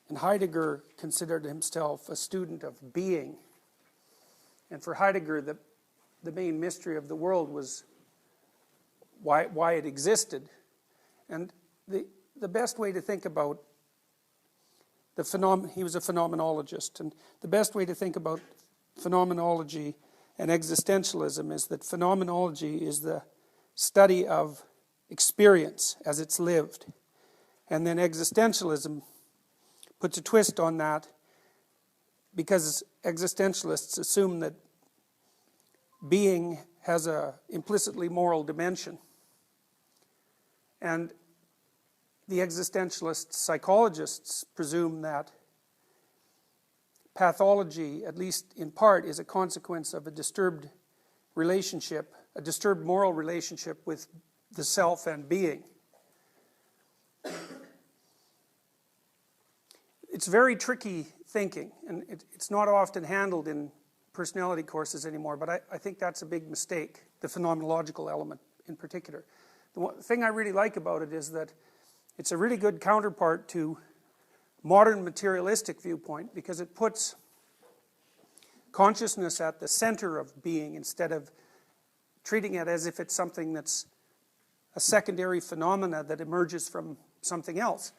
And Heidegger considered himself a student of being. And for Heidegger, the main mystery of the world was why it existed. And the best way to think about he was a phenomenologist, and the best way to think about phenomenology and existentialism is that phenomenology is the study of experience as it's lived. And then existentialism puts a twist on that, because existentialists assume that being has a implicitly moral dimension. And the existentialist psychologists presume that pathology, at least in part, is a consequence of a disturbed relationship, a disturbed moral relationship with the self and being. It's very tricky thinking, and it's not often handled in personality courses anymore, but I think that's a big mistake, the phenomenological element in particular. The thing I really like about it is that it's a really good counterpart to modern materialistic viewpoint, because it puts consciousness at the center of being instead of treating it as if it's something that's a secondary phenomena that emerges from something else.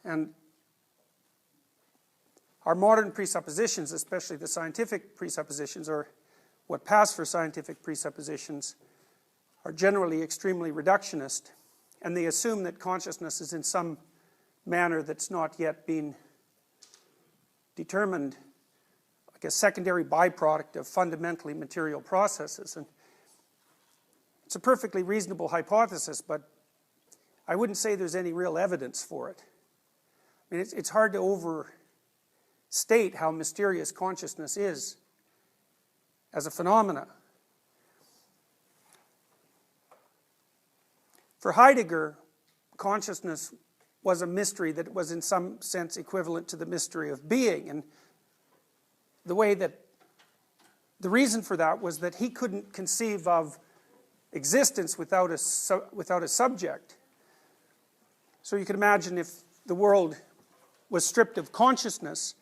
And our modern presuppositions, especially the scientific presuppositions, or what pass for scientific presuppositions, are generally extremely reductionist, and they assume that consciousness is in some manner that's not yet been determined, like a secondary byproduct of fundamentally material processes. And it's a perfectly reasonable hypothesis, but I wouldn't say there's any real evidence for it. I mean, it's hard to overstate how mysterious consciousness is as a phenomena. For Heidegger, consciousness was a mystery that was in some sense equivalent to the mystery of being. And the reason for that was that he couldn't conceive of existence without a subject. So you can imagine if the world was stripped of consciousness,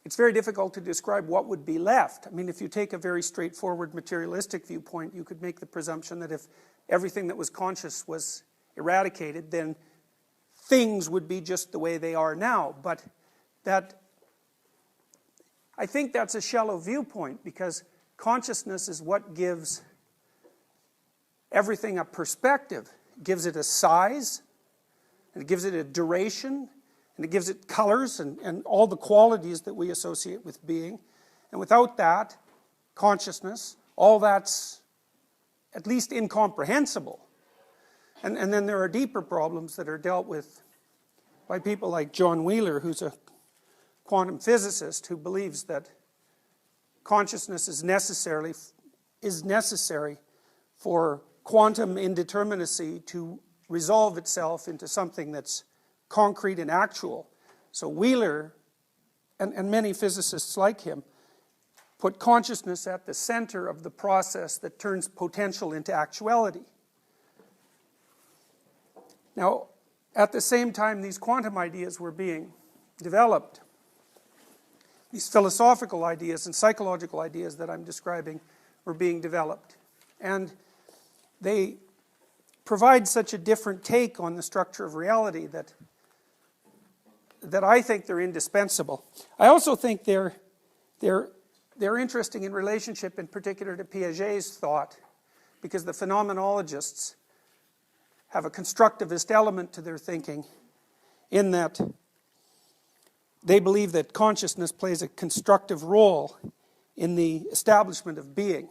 it's very difficult to describe what would be left. I mean, if you take a very straightforward materialistic viewpoint, you could make the presumption that if everything that was conscious was eradicated, then things would be just the way they are now. But I think that's a shallow viewpoint, because consciousness is what gives everything a perspective. It gives it a size, and it gives it a duration, and it gives it colors and all the qualities that we associate with being. And without that, consciousness, all that's at least incomprehensible. And then there are deeper problems that are dealt with by people like John Wheeler, who's a quantum physicist who believes that consciousness is necessary for quantum indeterminacy to resolve itself into something that's concrete and actual. So Wheeler, and many physicists like him, put consciousness at the center of the process that turns potential into actuality. Now, at the same time these quantum ideas were being developed, these philosophical ideas and psychological ideas that I'm describing were being developed. And they provide such a different take on the structure of reality that I think they're indispensable. I also think they're interesting in relationship in particular to Piaget's thought, because the phenomenologists have a constructivist element to their thinking, in that they believe that consciousness plays a constructive role in the establishment of being.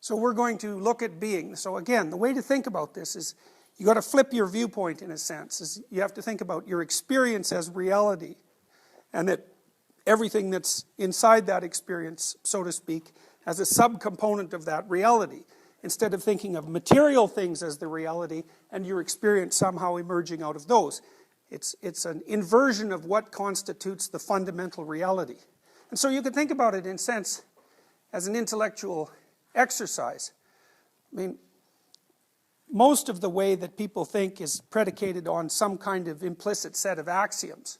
So we're going to look at being. So again, the way to think about this is you got to flip your viewpoint in a sense. Is you have to think about your experience as reality, and that everything that's inside that experience, so to speak, as a subcomponent of that reality, instead of thinking of material things as the reality and your experience somehow emerging out of those. It's an inversion of what constitutes the fundamental reality. And so you can think about it in a sense as an intellectual exercise. I mean, most of the way that people think is predicated on some kind of implicit set of axioms.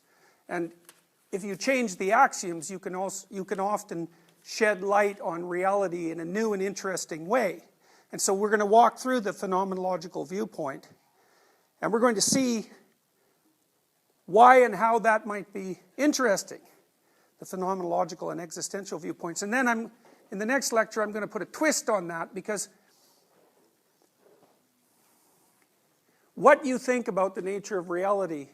And if you change the axioms, you can often shed light on reality in a new and interesting way. And so we're going to walk through the phenomenological viewpoint, and we're going to see why and how that might be interesting, the phenomenological and existential viewpoints. And then in the next lecture, I'm going to put a twist on that, because what you think about the nature of reality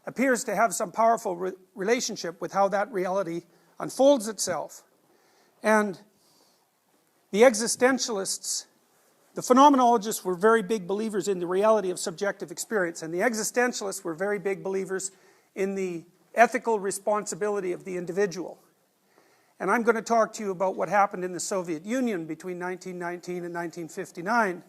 appears to have some powerful relationship with how that reality unfolds itself. And the existentialists, the phenomenologists, were very big believers in the reality of subjective experience, and the existentialists were very big believers in the ethical responsibility of the individual. And I'm going to talk to you about what happened in the Soviet Union between 1919 and 1959,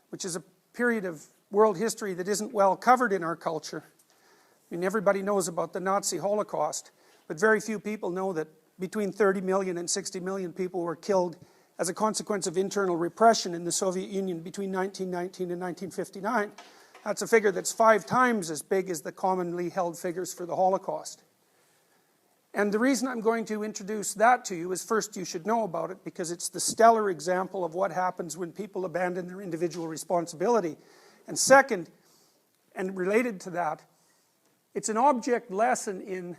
which is a period of world history that isn't well covered in our culture. I mean, everybody knows about the Nazi Holocaust, but very few people know that between 30 million and 60 million people were killed as a consequence of internal repression in the Soviet Union between 1919 and 1959. That's a figure that's 5 times as big as the commonly held figures for the Holocaust. And the reason I'm going to introduce that to you is, first, you should know about it, because it's the stellar example of what happens when people abandon their individual responsibility. And second, and related to that, it's an object lesson in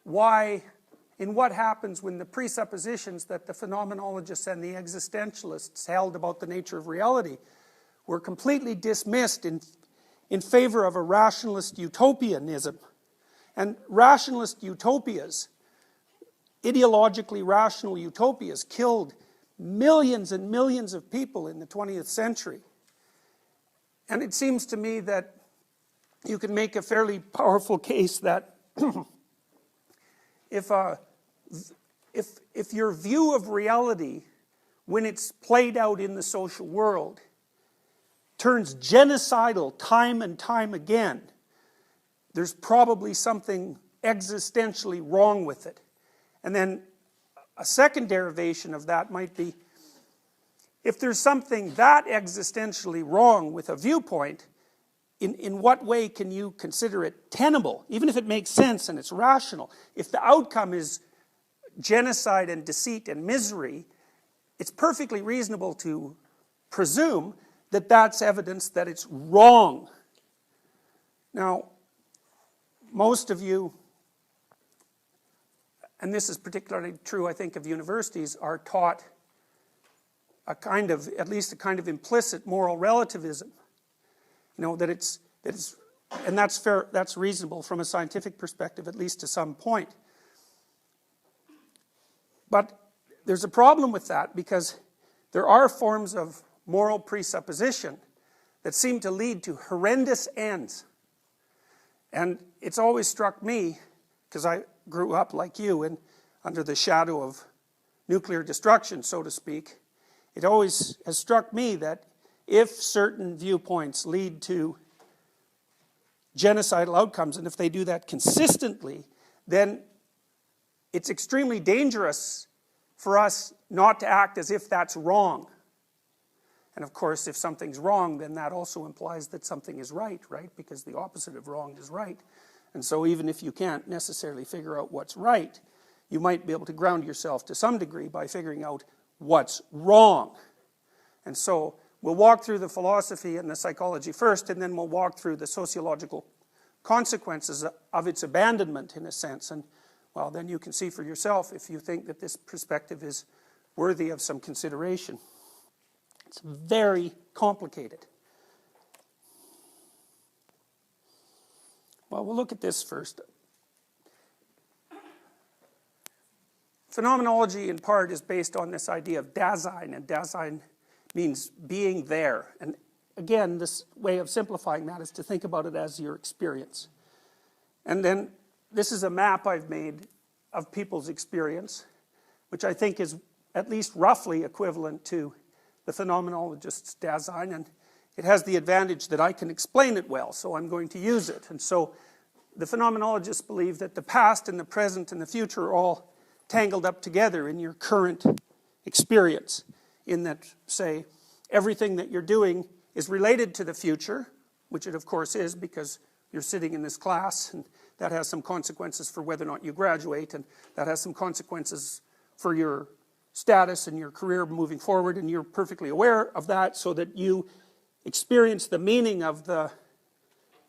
what happens when the presuppositions that the phenomenologists and the existentialists held about the nature of reality were completely dismissed in favor of a rationalist utopianism. And rationalist utopias, ideologically rational utopias, killed millions and millions of people in the 20th century. And it seems to me that you can make a fairly powerful case that if your view of reality, when it's played out in the social world, turns genocidal time and time again, there's probably something existentially wrong with it. And then a second derivation of that might be, if there's something that existentially wrong with a viewpoint, in what way can you consider it tenable, even if it makes sense and it's rational? If the outcome is genocide and deceit and misery, it's perfectly reasonable to presume that that's evidence that it's wrong. Now, most of you, and this is particularly true, I think, of universities, are taught at least a kind of implicit moral relativism. You know, that it's, and that's fair, that's reasonable from a scientific perspective, at least to some point. But there's a problem with that, because there are forms of moral presupposition that seem to lead to horrendous ends. And it's always struck me, because I grew up like you under the shadow of nuclear destruction, so to speak, it always has struck me that if certain viewpoints lead to genocidal outcomes, and if they do that consistently, then it's extremely dangerous for us not to act as if that's wrong. And of course, if something's wrong, then that also implies that something is right? Because the opposite of wrong is right. And so even if you can't necessarily figure out what's right, you might be able to ground yourself to some degree by figuring out what's wrong. And so we'll walk through the philosophy and the psychology first, and then we'll walk through the sociological consequences of its abandonment, in a sense. And, well, then you can see for yourself if you think that this perspective is worthy of some consideration. It's very complicated. Well, we'll look at this first. Phenomenology, in part, is based on this idea of Dasein, and Dasein means being there. And again, this way of simplifying that is to think about it as your experience. And then this is a map I've made of people's experience, which I think is at least roughly equivalent to the phenomenologist's Dasein, and it has the advantage that I can explain it well, so I'm going to use it. And so the phenomenologists believe that the past and the present and the future are all tangled up together in your current experience, in that, say, everything that you're doing is related to the future, which it of course is because you're sitting in this class, and that has some consequences for whether or not you graduate, and that has some consequences for your status and your career moving forward, and you're perfectly aware of that, so that you experience the meaning of the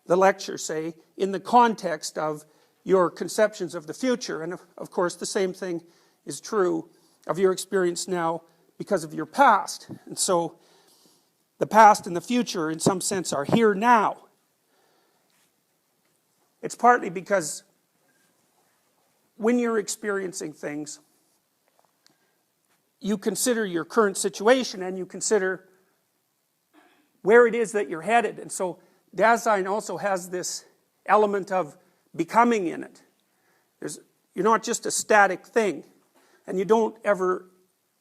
lecture, say, in the context of your conceptions of the future. And of course the same thing is true of your experience now because of your past. And so the past and the future in some sense are here now. It's partly because when you're experiencing things, you consider your current situation and you consider where it is that you're headed. And so Dasein also has this element of becoming in it. You're not just a static thing, and you don't ever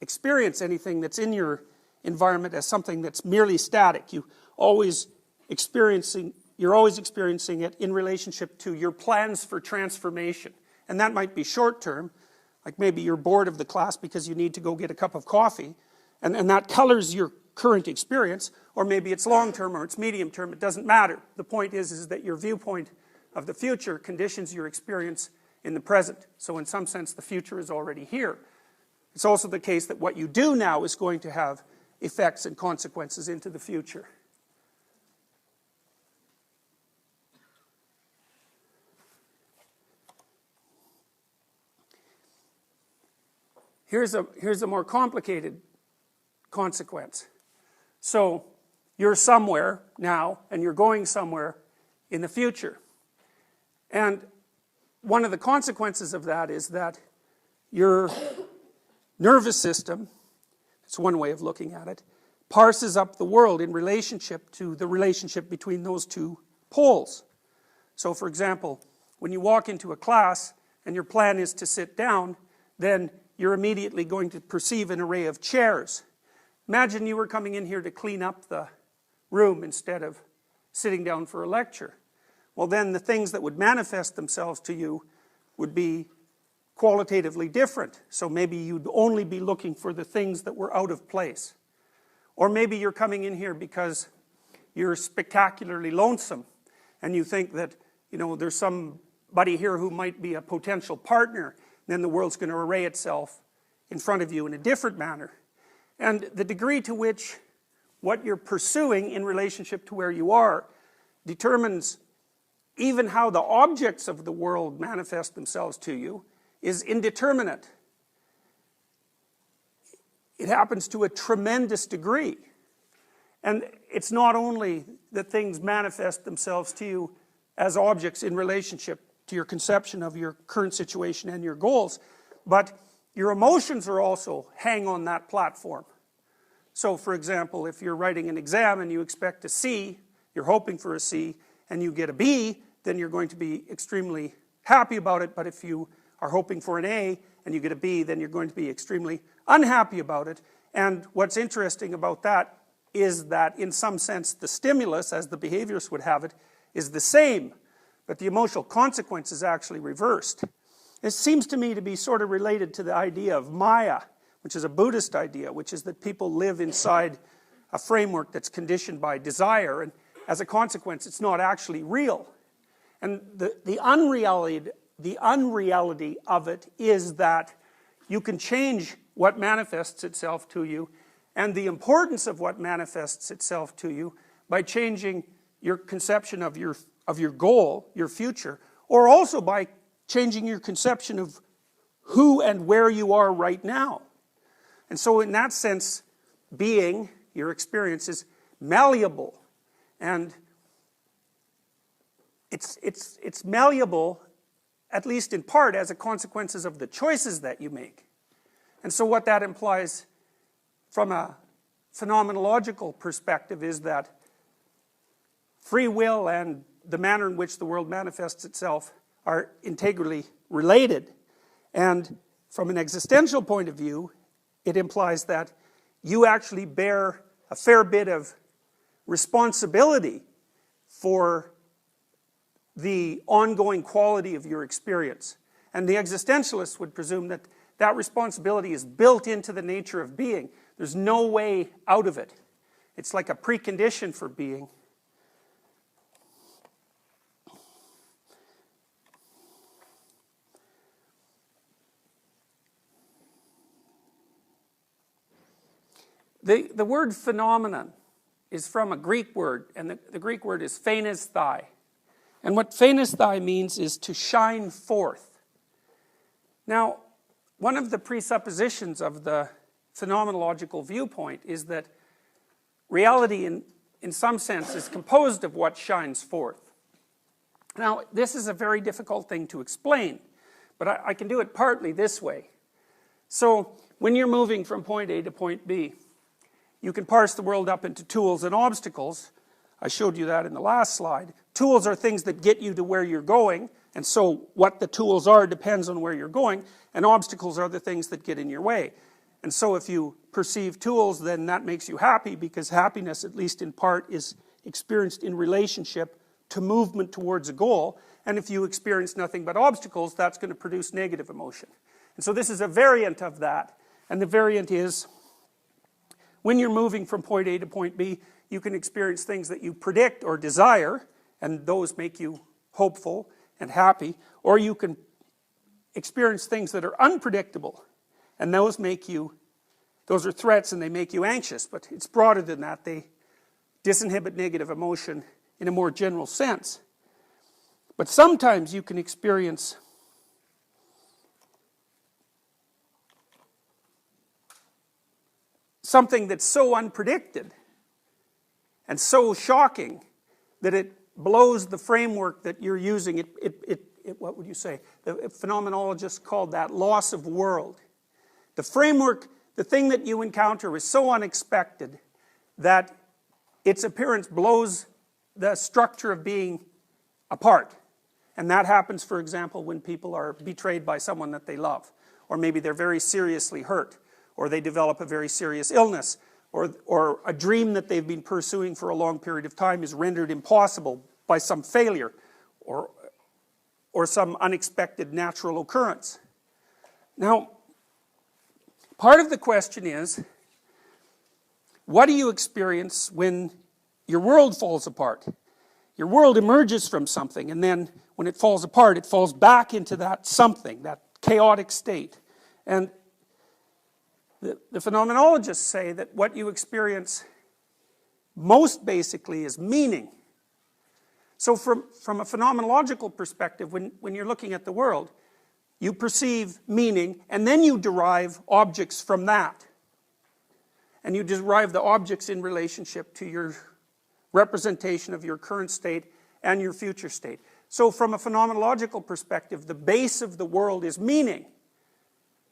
experience anything that's in your environment as something that's merely static. You're always experiencing it in relationship to your plans for transformation. And that might be short term, like maybe you're bored of the class because you need to go get a cup of coffee, and that colors your current experience, or maybe it's long term or it's medium term, it doesn't matter. The point is that your viewpoint of the future conditions your experience in the present. So in some sense the future is already here. It's also the case that what you do now is going to have effects and consequences into the future. Here's a more complicated consequence. So you're somewhere now, and you're going somewhere in the future. And one of the consequences of that is that your nervous system, it's one way of looking at it, parses up the world in relationship to the relationship between those two poles. So for example, when you walk into a class and your plan is to sit down, then you're immediately going to perceive an array of chairs. Imagine you were coming in here to clean up the room instead of sitting down for a lecture. Well, then the things that would manifest themselves to you would be qualitatively different. So maybe you'd only be looking for the things that were out of place. Or maybe you're coming in here because you're spectacularly lonesome and you think that, you know, there's somebody here who might be a potential partner. Then the world's going to array itself in front of you in a different manner. And the degree to which what you're pursuing in relationship to where you are determines even how the objects of the world manifest themselves to you is indeterminate. It happens to a tremendous degree. And it's not only that things manifest themselves to you as objects in relationship to your conception of your current situation and your goals, but your emotions are also hang on that platform. So for example, if you're writing an exam and you expect a C, you're hoping for a C, and you get a B, then you're going to be extremely happy about it. But if you are hoping for an A and you get a B, then you're going to be extremely unhappy about it. And what's interesting about that is that in some sense the stimulus, as the behaviorists would have it, is the same, but the emotional consequence is actually reversed. It seems to me to be sort of related to the idea of Maya, which is a Buddhist idea, which is that people live inside a framework that's conditioned by desire, and as a consequence it's not actually real. And the unreality of it is that you can change what manifests itself to you, and the importance of what manifests itself to you, by changing your conception of your goal, your future, or also by changing your conception of who and where you are right now. And so in that sense, being, your experience, is malleable. And it's malleable, at least in part, as a consequence of the choices that you make. And so what that implies from a phenomenological perspective is that free will and the manner in which the world manifests itself are integrally related. And from an existential point of view, it implies that you actually bear a fair bit of responsibility for the ongoing quality of your experience. And the existentialists would presume that that responsibility is built into the nature of being. There's no way out of it. It's like a precondition for being. The word phenomenon is from a Greek word, and the Greek word is phanesthai. And what phanesthai means is to shine forth. Now, one of the presuppositions of the phenomenological viewpoint is that reality in some sense is composed of what shines forth. Now, this is a very difficult thing to explain, but I can do it partly this way. So, when you're moving from point A to point B, you can parse the world up into tools and obstacles. I showed you that in the last slide. Tools are things that get you to where you're going, and so what the tools are depends on where you're going, and obstacles are the things that get in your way. And so if you perceive tools, then that makes you happy, because happiness, at least in part, is experienced in relationship to movement towards a goal, and if you experience nothing but obstacles, that's going to produce negative emotion. And so this is a variant of that, and the variant is, when you're moving from point A to point B, you can experience things that you predict or desire, and those make you hopeful and happy, or you can experience things that are unpredictable, and those are threats and they make you anxious, but it's broader than that. They disinhibit negative emotion in a more general sense. But sometimes you can experience something that's so unpredicted and so shocking that it blows the framework that you're using. What would you say? The phenomenologists called that loss of world. The framework, the thing that you encounter is so unexpected that its appearance blows the structure of being apart. And that happens, for example, when people are betrayed by someone that they love, or maybe they're very seriously hurt, or they develop a very serious illness, or a dream that they've been pursuing for a long period of time is rendered impossible by some failure, or some unexpected natural occurrence. Now, part of the question is, what do you experience when your world falls apart? Your world emerges from something, and then when it falls apart, it falls back into that something, that chaotic state. And the phenomenologists say that what you experience most basically is meaning. So from a phenomenological perspective, when you're looking at the world, you perceive meaning, and then you derive objects from that. And you derive the objects in relationship to your representation of your current state and your future state. So from a phenomenological perspective, the base of the world is meaning.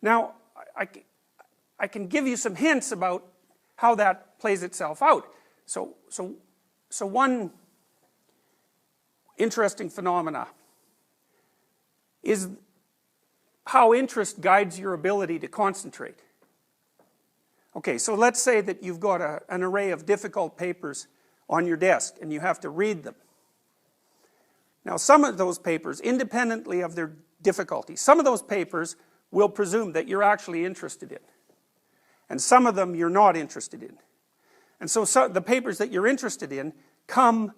Now, I can give you some hints about how that plays itself out. So one interesting phenomena is how interest guides your ability to concentrate. Okay, so let's say that you've got an array of difficult papers on your desk and you have to read them. Now, some of those papers, independently of their difficulty, some of those papers will presume that you're actually interested in. And some of them you're not interested in. And so the papers that you're interested in come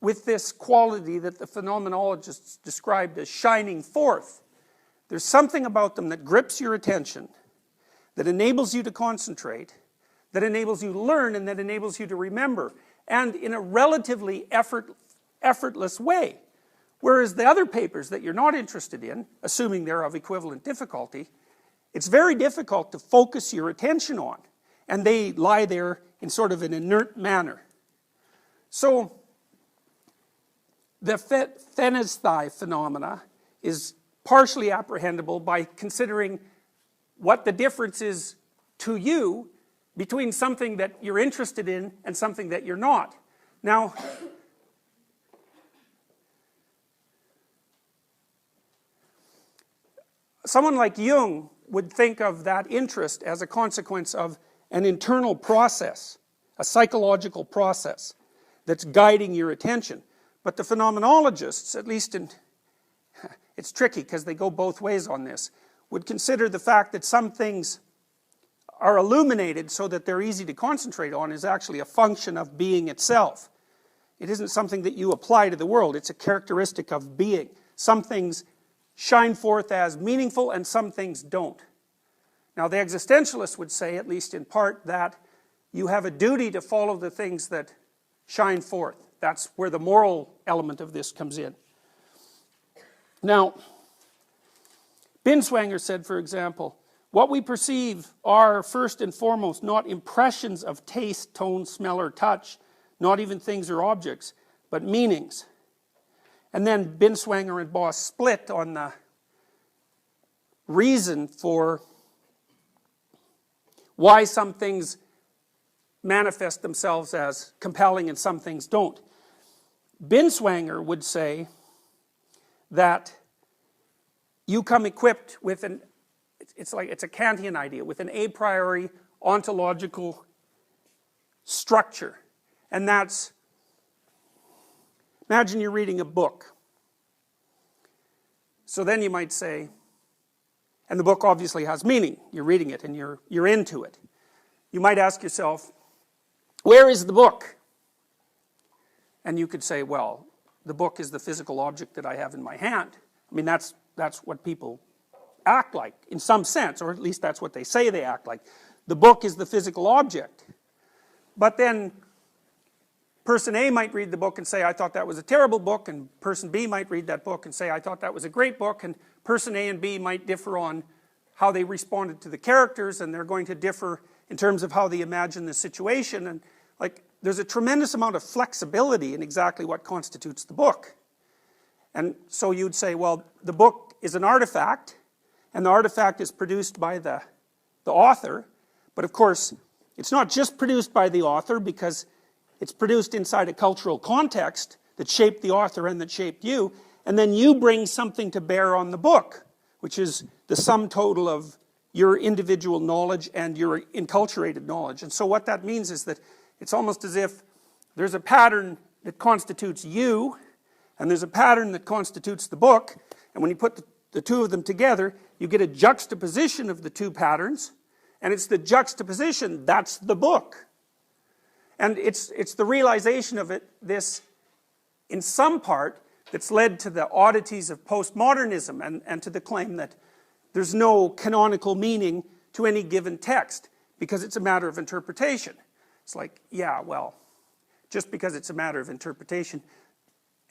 with this quality that the phenomenologists described as shining forth. There's something about them that grips your attention, that enables you to concentrate, that enables you to learn, and that enables you to remember, and in a relatively effortless way. Whereas the other papers that you're not interested in, assuming they're of equivalent difficulty, it's very difficult to focus your attention on, and they lie there in sort of an inert manner. So the phanesthai phenomena is partially apprehendable by considering what the difference is to you between something that you're interested in and something that you're not. Now, someone like Jung would think of that interest as a consequence of an internal process, a psychological process that's guiding your attention. But the phenomenologists, at least it's tricky because they go both ways on this, would consider the fact that some things are illuminated so that they're easy to concentrate on is actually a function of being itself. It isn't something that you apply to the world, it's a characteristic of being. Some things shine forth as meaningful and some things don't. Now the existentialists would say, at least in part, that you have a duty to follow the things that shine forth. That's where the moral element of this comes in. Now, Binswanger said, for example, what we perceive are first and foremost not impressions of taste, tone, smell, or touch, not even things or objects, but meanings. And then Binswanger and Boss split on the reason for why some things manifest themselves as compelling and some things don't. Binswanger would say that you come equipped with it's a Kantian idea, with an a priori ontological structure. And that's, imagine you're reading a book. So then you might say, and the book obviously has meaning. You're reading it and you're into it. You might ask yourself, where is the book? And you could say, well, the book is the physical object that I have in my hand. I mean, that's what people act like, in some sense, or at least that's what they say they act like. The book is the physical object. But then person A might read the book and say, I thought that was a terrible book, and person B might read that book and say, I thought that was a great book, and person A and B might differ on how they responded to the characters, and they're going to differ in terms of how they imagine the situation, and like, there's a tremendous amount of flexibility in exactly what constitutes the book. And so you'd say, well, the book is an artifact, and the artifact is produced by the author, but of course, it's not just produced by the author, because it's produced inside a cultural context that shaped the author and that shaped you, and then you bring something to bear on the book, which is the sum total of your individual knowledge and your enculturated knowledge. And so what that means is that it's almost as if there's a pattern that constitutes you, and there's a pattern that constitutes the book, and when you put the two of them together, you get a juxtaposition of the two patterns, and it's the juxtaposition that's the book. And it's the realization of this, in some part, that's led to the oddities of postmodernism and to the claim that there's no canonical meaning to any given text because it's a matter of interpretation. It's like, yeah, well, just because it's a matter of interpretation,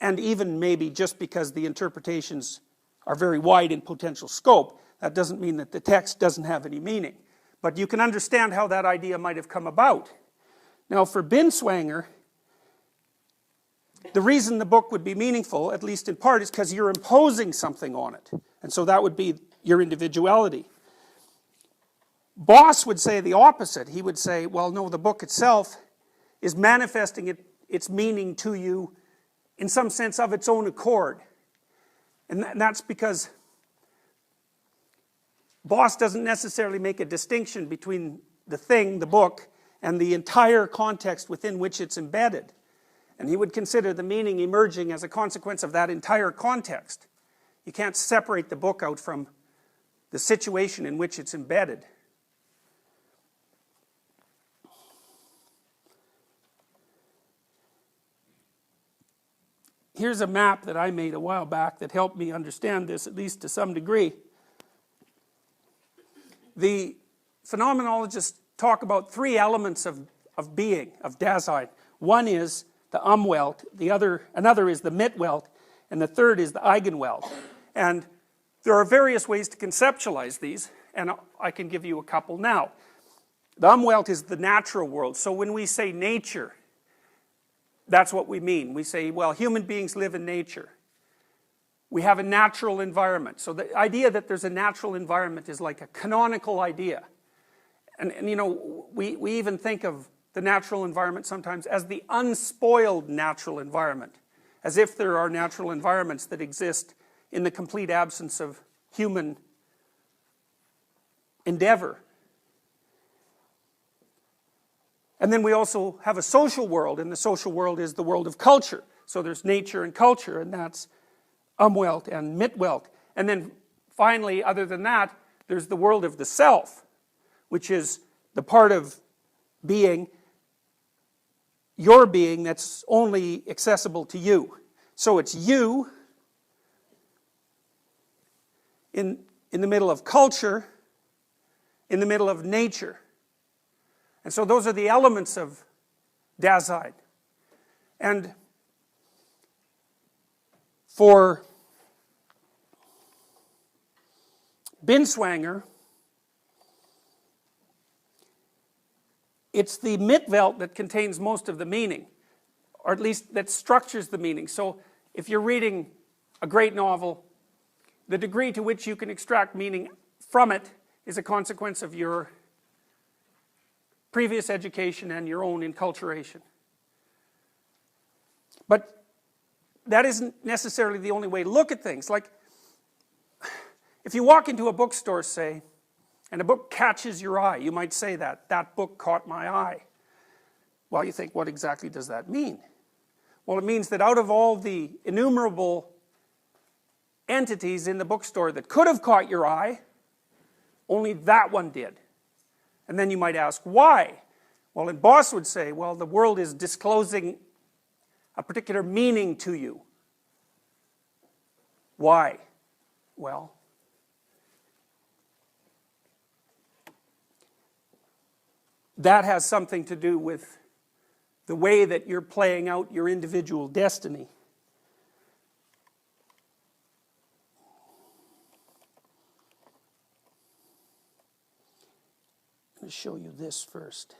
and even maybe just because the interpretations are very wide in potential scope, that doesn't mean that the text doesn't have any meaning. But you can understand how that idea might have come about. Now for Binswanger, the reason the book would be meaningful, at least in part, is because you're imposing something on it. And so that would be your individuality. Boss would say the opposite. He would say, well, no, the book itself is manifesting its meaning to you in some sense of its own accord. And that's because Boss doesn't necessarily make a distinction between the thing, the book, and the entire context within which it's embedded. And he would consider the meaning emerging as a consequence of that entire context. You can't separate the book out from the situation in which it's embedded. Here's a map that I made a while back that helped me understand this, at least to some degree. The phenomenologists talk about three elements of being, of Dasein. One is the Umwelt, another is the Mitwelt, and the third is the Eigenwelt. And there are various ways to conceptualize these, and I can give you a couple now. The Umwelt is the natural world. So when we say nature, that's what we mean. We say, well, human beings live in nature. We have a natural environment. So the idea that there's a natural environment is like a canonical idea. And you know, we even think of the natural environment sometimes as the unspoiled natural environment, as if there are natural environments that exist in the complete absence of human endeavor. And then we also have a social world, and the social world is the world of culture. So there's nature and culture, and that's Umwelt and Mitwelt. And then finally, other than that, there's the world of the self, which is the part of being, your being, that's only accessible to you. So it's you in the middle of culture, in the middle of nature. And so those are the elements of Dasein. And for Binswanger, it's the Mitwelt that contains most of the meaning, or at least that structures the meaning. So if you're reading a great novel, the degree to which you can extract meaning from it is a consequence of your previous education and your own enculturation. But that isn't necessarily the only way to look at things. Like, if you walk into a bookstore, say, and a book catches your eye, you might say that book caught my eye. Well, you think, what exactly does that mean? Well, it means that out of all the innumerable entities in the bookstore that could have caught your eye, only that one did. And then you might ask, why? Well, and Boss would say, well, the world is disclosing a particular meaning to you. Why? Well, that has something to do with the way that you're playing out your individual destiny. I'm going to show you this first.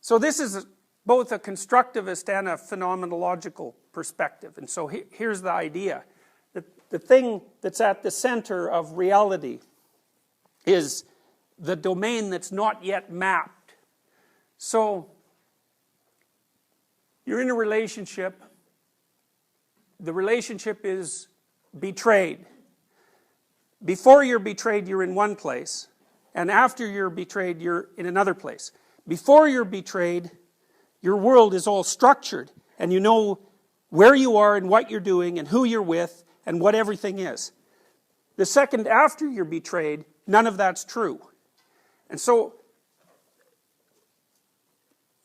So this is both a constructivist and a phenomenological perspective. And so here's the idea. That the thing that's at the center of reality is the domain that's not yet mapped. So you're in a relationship. The relationship is betrayed. Before you're betrayed, you're in one place. And after you're betrayed, you're in another place. Before you're betrayed, your world is all structured. And you know where you are and what you're doing and who you're with and what everything is. The second after you're betrayed, none of that's true. And so,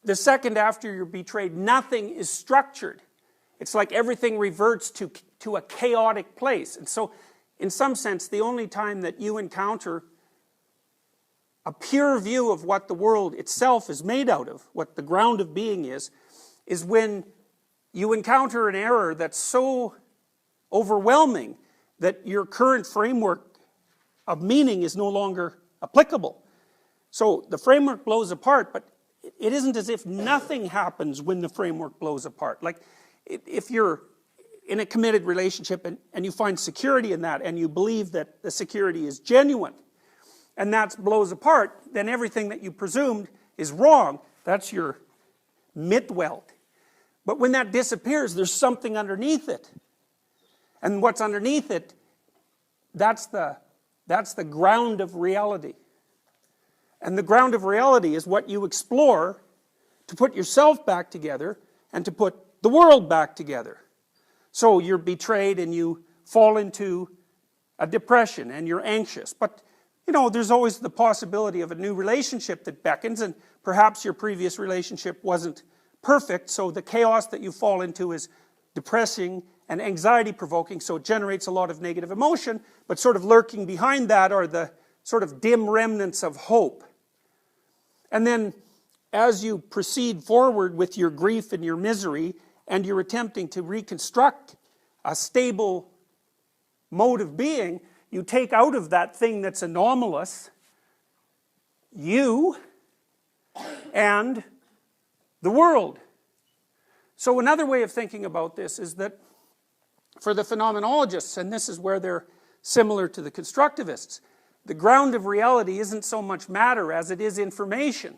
the second after you're betrayed, nothing is structured. It's like everything reverts to a chaotic place. And so, in some sense, the only time that you encounter a pure view of what the world itself is made out of, what the ground of being is when you encounter an error that's so overwhelming that your current framework of meaning is no longer applicable. So the framework blows apart, but it isn't as if nothing happens when the framework blows apart. Like, if you're in a committed relationship and you find security in that and you believe that the security is genuine and that blows apart, then everything that you presumed is wrong. That's your Mitwelt. But when that disappears, there's something underneath it. And what's underneath it, that's the ground of reality. And the ground of reality is what you explore to put yourself back together and to put the world back together. So you're betrayed and you fall into a depression and you're anxious. But, you know, there's always the possibility of a new relationship that beckons, and perhaps your previous relationship wasn't perfect, so the chaos that you fall into is depressing and anxiety-provoking, so it generates a lot of negative emotion, but sort of lurking behind that are the sort of dim remnants of hope. And then, as you proceed forward with your grief and your misery, and you're attempting to reconstruct a stable mode of being, you take out of that thing that's anomalous you and the world. So another way of thinking about this is that for the phenomenologists, and this is where they're similar to the constructivists, the ground of reality isn't so much matter as it is information.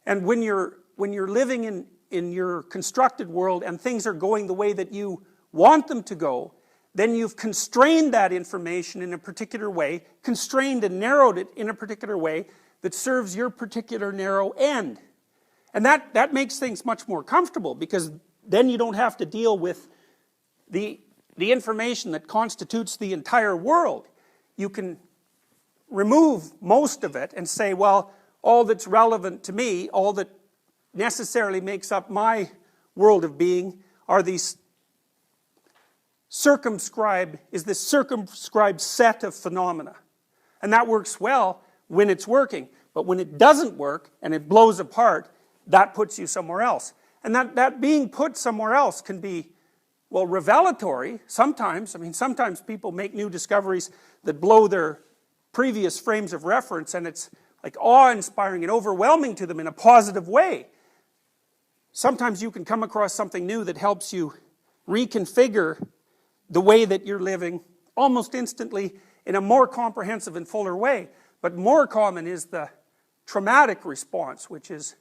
And when you're living in your constructed world and things are going the way that you want them to go, then you've constrained that information in a particular way, constrained and narrowed it in a particular way that serves your particular narrow end. And that makes things much more comfortable, because then you don't have to deal with the information that constitutes the entire world. You can remove most of it and say, well, all that's relevant to me, all that necessarily makes up my world of being are these circumscribed set of phenomena. And that works well when it's working. But when it doesn't work and it blows apart, that puts you somewhere else. And that being put somewhere else can be, well, revelatory sometimes. I mean, sometimes people make new discoveries that blow their previous frames of reference, and it's like awe-inspiring and overwhelming to them in a positive way. Sometimes you can come across something new that helps you reconfigure the way that you're living almost instantly in a more comprehensive and fuller way. But more common is the traumatic response, which is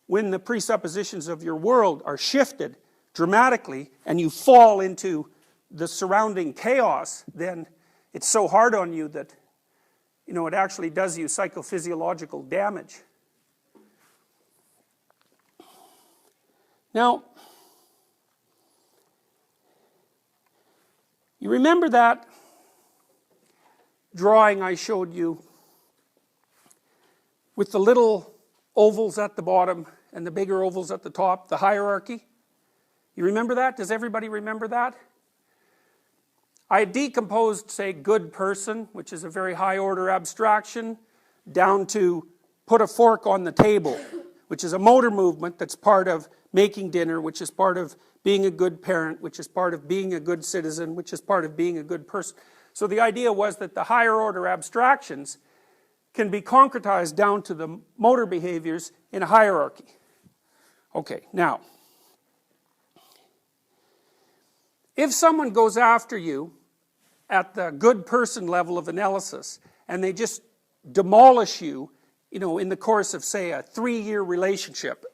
when the presuppositions of your world are shifted dramatically and you fall into the surrounding chaos, then it's so hard on you that, you know, it actually does you psychophysiological damage. Now, you remember that drawing I showed you with the little ovals at the bottom and the bigger ovals at the top, the hierarchy? You remember that? Does everybody remember that? I decomposed, say, good person, which is a very high order abstraction, down to put a fork on the table, which is a motor movement that's part of making dinner, which is part of being a good parent, which is part of being a good citizen, which is part of being a good person. So the idea was that the higher order abstractions can be concretized down to the motor behaviors in a hierarchy. Okay, now, if someone goes after you at the good person level of analysis and they just demolish you, you know, in the course of, say, a 3-year relationship,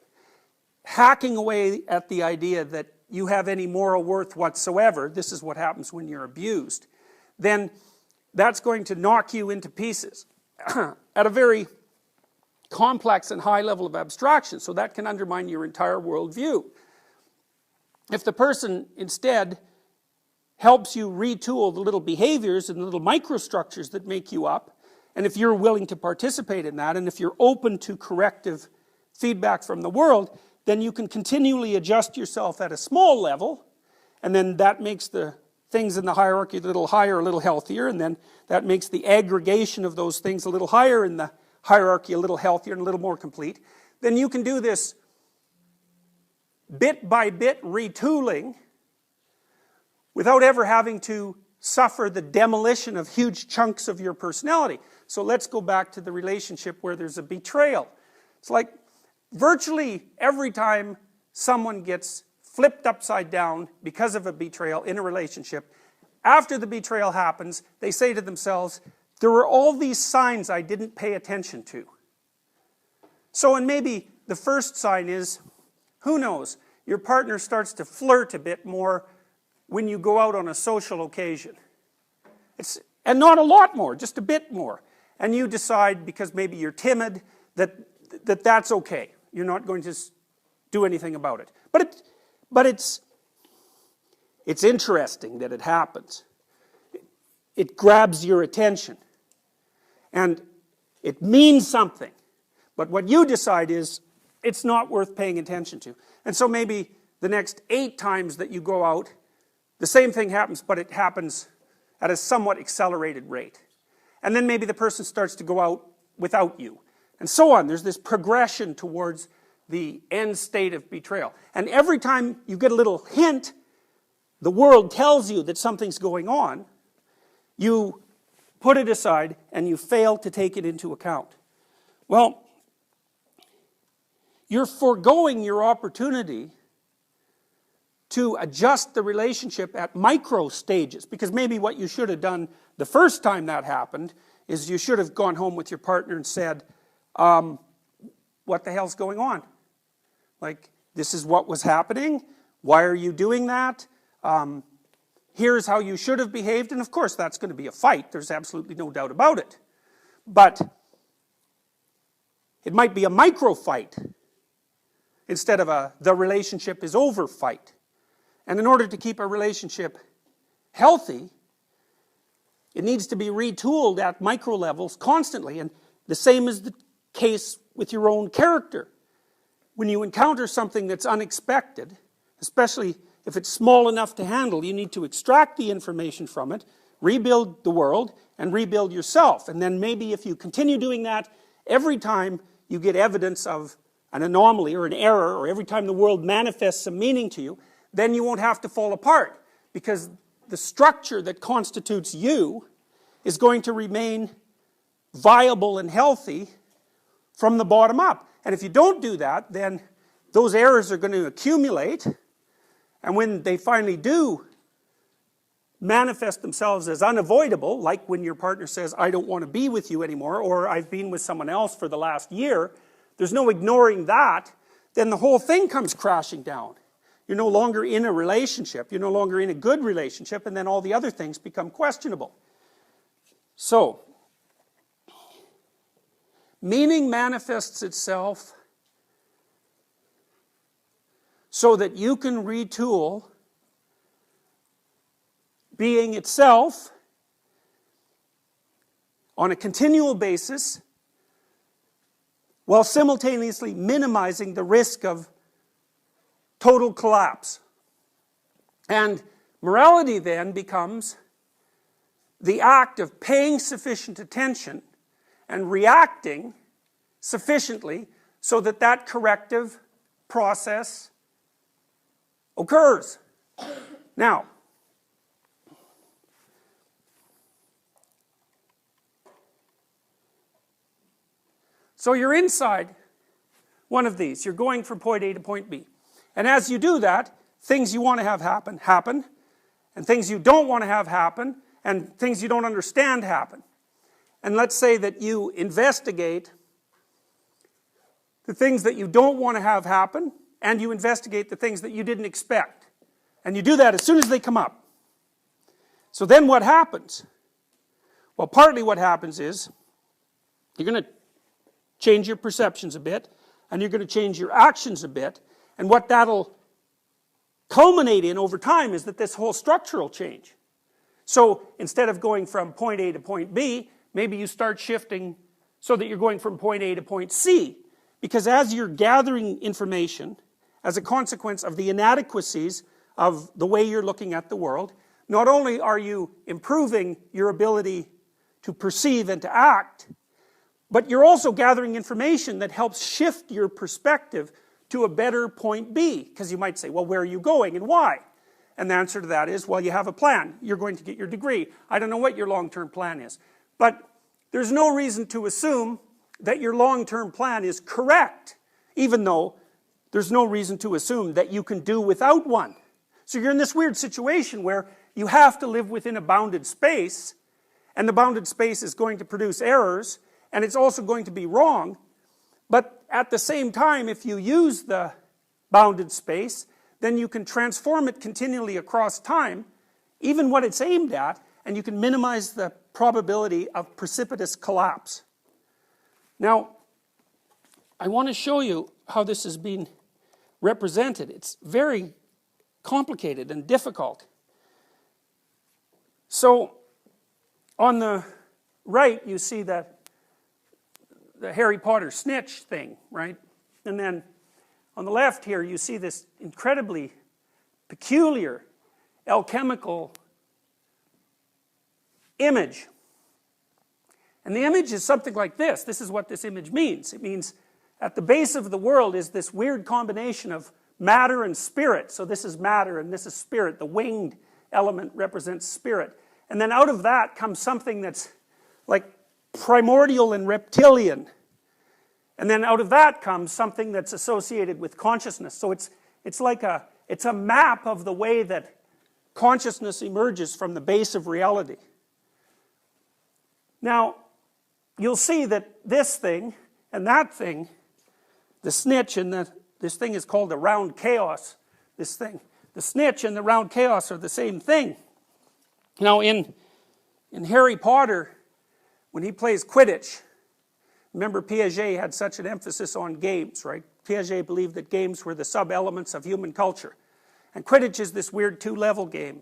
hacking away at the idea that you have any moral worth whatsoever, this is what happens when you're abused, then that's going to knock you into pieces at a very complex and high level of abstraction, so that can undermine your entire worldview. If the person instead helps you retool the little behaviors and the little microstructures that make you up, and if you're willing to participate in that, and if you're open to corrective feedback from the world, then you can continually adjust yourself at a small level, and then that makes the things in the hierarchy a little higher, a little healthier, and then that makes the aggregation of those things a little higher in the hierarchy a little healthier and a little more complete. Then you can do this bit by bit retooling without ever having to suffer the demolition of huge chunks of your personality. So let's go back to the relationship where there's a betrayal. It's like virtually every time someone gets flipped upside down because of a betrayal in a relationship, after the betrayal happens, they say to themselves, there were all these signs I didn't pay attention to. So, and maybe the first sign is, who knows, your partner starts to flirt a bit more when you go out on a social occasion. And not a lot more, just a bit more. And you decide, because maybe you're timid, that's okay. You're not going to do anything about it. But it's interesting that it happens. It grabs your attention. And it means something. But what you decide is, it's not worth paying attention to. And so maybe the next 8 times that you go out, the same thing happens, but it happens at a somewhat accelerated rate. And then maybe the person starts to go out without you. And so on. There's this progression towards the end state of betrayal. And every time you get a little hint, the world tells you that something's going on, you put it aside and you fail to take it into account. Well, you're foregoing your opportunity to adjust the relationship at micro stages, because maybe what you should have done the first time that happened is you should have gone home with your partner and said, what the hell's going on? Like, this is what was happening. Why are you doing that? Here's how you should have behaved. And of course, that's going to be a fight. There's absolutely no doubt about it. But it might be a micro fight instead of a the relationship is over fight. And in order to keep a relationship healthy, It needs to be retooled at micro levels constantly, and the same is the case with your own character. When you encounter something that's unexpected, especially if it's small enough to handle, you need to extract the information from it, rebuild the world, and rebuild yourself. And then maybe if you continue doing that, every time you get evidence of an anomaly or an error, or every time the world manifests some meaning to you, then you won't have to fall apart, because the structure that constitutes you is going to remain viable and healthy from the bottom up. And if you don't do that, then those errors are going to accumulate, and when they finally do manifest themselves as unavoidable, like when your partner says, I don't want to be with you anymore, or I've been with someone else for the last year, there's no ignoring that, then the whole thing comes crashing down. You're no longer in a relationship, you're no longer in a good relationship, and then all the other things become questionable. So, meaning manifests itself so that you can retool being itself on a continual basis, while simultaneously minimizing the risk of total collapse. And morality then becomes the act of paying sufficient attention and reacting sufficiently so that that corrective process occurs. Now, so you're inside one of these. You're going from point A to point B. And as you do that, things you want to have happen, happen. And things you don't want to have happen, and things you don't understand happen. And let's say that you investigate the things that you don't want to have happen, and you investigate the things that you didn't expect. And you do that as soon as they come up. So then what happens? Well, partly what happens is, you're going to change your perceptions a bit, and you're going to change your actions a bit, and what that'll culminate in over time is that this whole structure will change. So instead of going from point A to point B, maybe you start shifting so that you're going from point A to point C, because as you're gathering information as a consequence of the inadequacies of the way you're looking at the world, not only are you improving your ability to perceive and to act, but you're also gathering information that helps shift your perspective to a better point B. Because you might say, well, where are you going and why? And the answer to that is, well, you have a plan. You're going to get your degree. I don't know what your long-term plan is. But there's no reason to assume that your long-term plan is correct, even though there's no reason to assume that you can do without one. So you're in this weird situation where you have to live within a bounded space, and the bounded space is going to produce errors, and it's also going to be wrong. But at the same time, if you use the bounded space, then you can transform it continually across time, even what it's aimed at, and you can minimize the probability of precipitous collapse. Now, I want to show you how this is being represented. It's very complicated and difficult. So, on the right, you see the Harry Potter snitch thing, right? And then on the left here, you see this incredibly peculiar alchemical image. And the image is something like this. This is what this image means. It means at the base of the world is this weird combination of matter and spirit. So this is matter and this is spirit. The winged element represents spirit. And then out of that comes something that's like primordial and reptilian. And then out of that comes something that's associated with consciousness. So it's a map of the way that consciousness emerges from the base of reality. Now, you'll see that this thing and that thing, the snitch and this thing is called the round chaos, this thing. The snitch and the round chaos are the same thing. Now, in Harry Potter, when he plays Quidditch, remember Piaget had such an emphasis on games, right? Piaget believed that games were the sub-elements of human culture. And Quidditch is this weird two-level game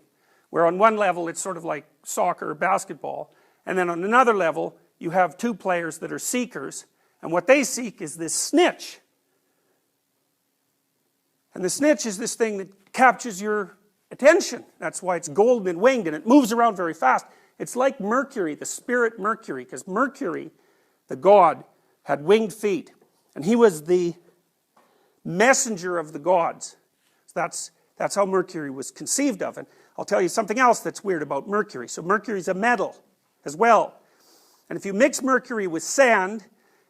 where on one level it's sort of like soccer or basketball, and then on another level you have two players that are seekers, and what they seek is this snitch. And the snitch is this thing that captures your attention. That's why it's golden and winged, and it moves around very fast. It's like Mercury, the spirit Mercury, because Mercury, the god, had winged feet, and he was the messenger of the gods. So that's how Mercury was conceived of. And I'll tell you something else that's weird about Mercury. So Mercury's a metal as well. And if you mix Mercury with sand,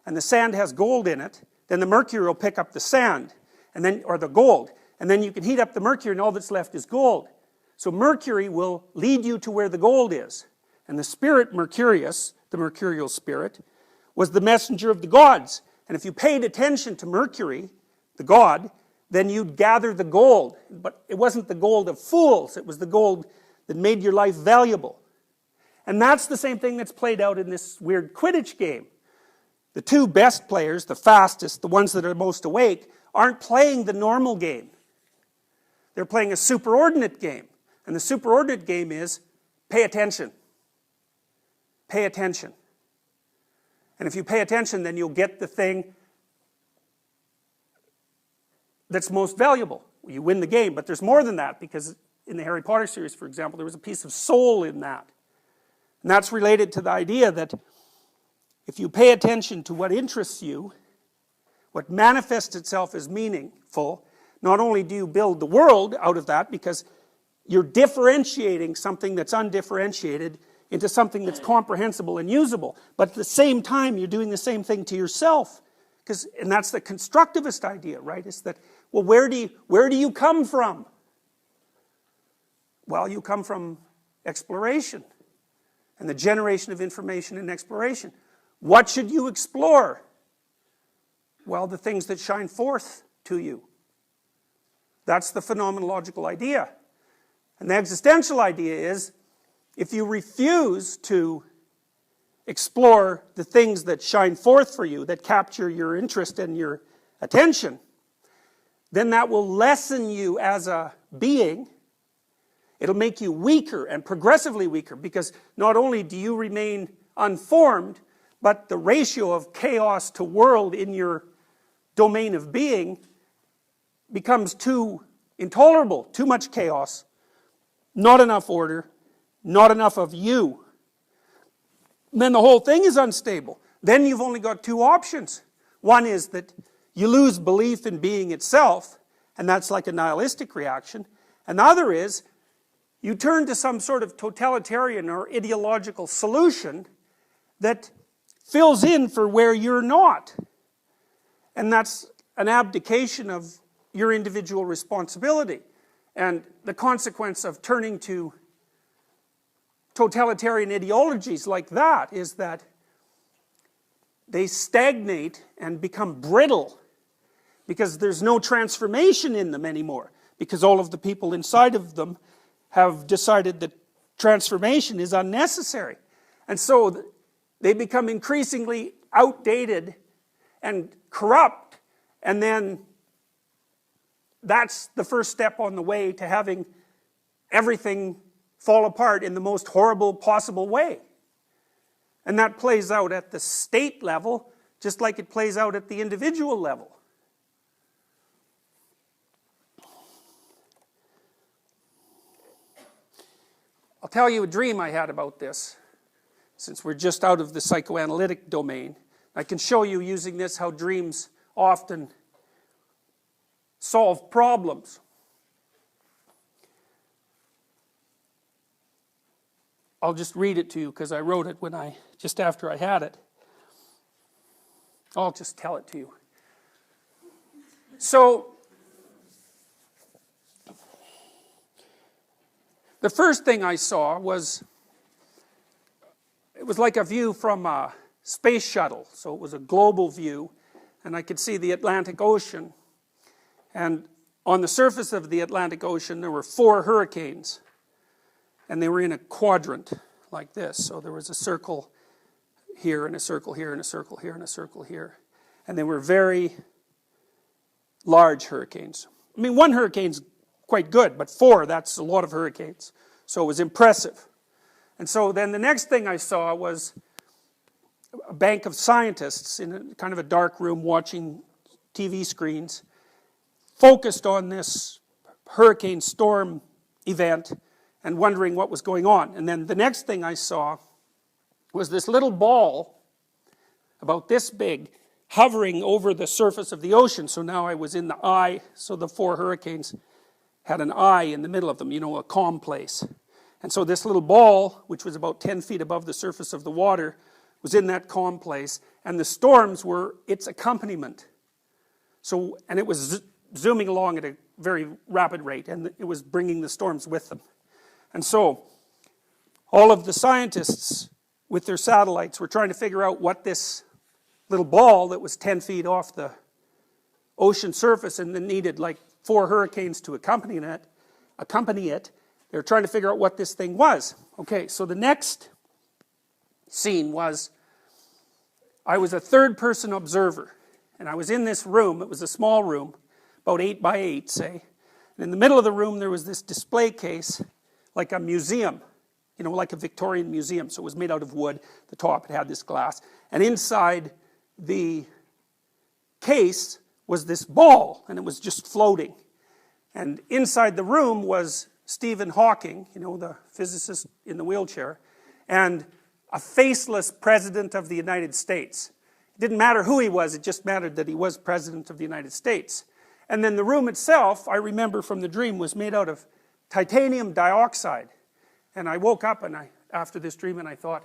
and the sand has gold in it, then the mercury will pick up the sand, and then, or the gold, and then you can heat up the mercury and all that's left is gold. So Mercury will lead you to where the gold is. And the spirit Mercurius, the mercurial spirit, was the messenger of the gods. And if you paid attention to Mercury, the god, then you'd gather the gold. But it wasn't the gold of fools, it was the gold that made your life valuable. And that's the same thing that's played out in this weird Quidditch game. The two best players, the fastest, the ones that are most awake, aren't playing the normal game. They're playing a superordinate game. And the superordinate game is, pay attention. Pay attention. And if you pay attention, then you'll get the thing that's most valuable. You win the game, but there's more than that, because in the Harry Potter series, for example, there was a piece of soul in that. And that's related to the idea that if you pay attention to what interests you, what manifests itself as meaningful, not only do you build the world out of that, because you're differentiating something that's undifferentiated into something that's comprehensible and usable, but at the same time you're doing the same thing to yourself. And that's the constructivist idea, right? It's that, well, where do you come from? Well, you come from exploration and the generation of information and exploration. What should you explore? Well, the things that shine forth to you. That's the phenomenological idea. And the existential idea is, if you refuse to explore the things that shine forth for you, that capture your interest and your attention, then that will lessen you as a being. It'll make you weaker and progressively weaker, because not only do you remain unformed, but the ratio of chaos to world in your domain of being becomes too intolerable, too much chaos, not enough order, not enough of you. And then the whole thing is unstable. Then you've only got two options. One is that you lose belief in being itself, and that's like a nihilistic reaction. Another is you turn to some sort of totalitarian or ideological solution that fills in for where you're not. And that's an abdication of your individual responsibility. And the consequence of turning to totalitarian ideologies like that is that they stagnate and become brittle, because there's no transformation in them anymore, because all of the people inside of them have decided that transformation is unnecessary. And so they become increasingly outdated and corrupt, and then that's the first step on the way to having everything fall apart in the most horrible possible way. And that plays out at the state level, just like it plays out at the individual level. I'll tell you a dream I had about this, since we're just out of the psychoanalytic domain. I can show you, using this, how dreams often solve problems. I'll just read it to you, because I wrote it just after I had it. I'll just tell it to you. So, the first thing I saw was, it was like a view from a space shuttle. So it was a global view, and I could see the Atlantic Ocean. And on the surface of the Atlantic Ocean, there were 4 hurricanes. And they were in a quadrant like this. So there was a circle here, and a circle here, and a circle here, and a circle here. And they were very large hurricanes. I mean, 1 hurricane's quite good, but 4, that's a lot of hurricanes. So it was impressive. And so then the next thing I saw was a bank of scientists in a kind of a dark room watching TV screens, focused on this hurricane storm event and wondering what was going on. And then the next thing I saw was this little ball about this big hovering over the surface of the ocean. So now I was in the eye, so the 4 hurricanes had an eye in the middle of them, you know, a calm place. And so this little ball, which was about 10 feet above the surface of the water, was in that calm place, and the storms were its accompaniment. So, and it was zooming along at a very rapid rate, and it was bringing the storms with them. And so, all of the scientists with their satellites were trying to figure out what this little ball that was 10 feet off the ocean surface and then needed like 4 hurricanes to accompany it. They were trying to figure out what this thing was. Okay, so the next scene was, I was a third-person observer, and I was in this room. It was a small room, about 8 by 8, say. And in the middle of the room, there was this display case, like a museum, you know, like a Victorian museum. So it was made out of wood. The top, it had this glass. And inside the case was this ball, and it was just floating. And inside the room was Stephen Hawking, you know, the physicist in the wheelchair, and a faceless president of the United States. It didn't matter who he was, it just mattered that he was president of the United States. And then the room itself, I remember from the dream, was made out of titanium dioxide. And I woke up after this dream and I thought,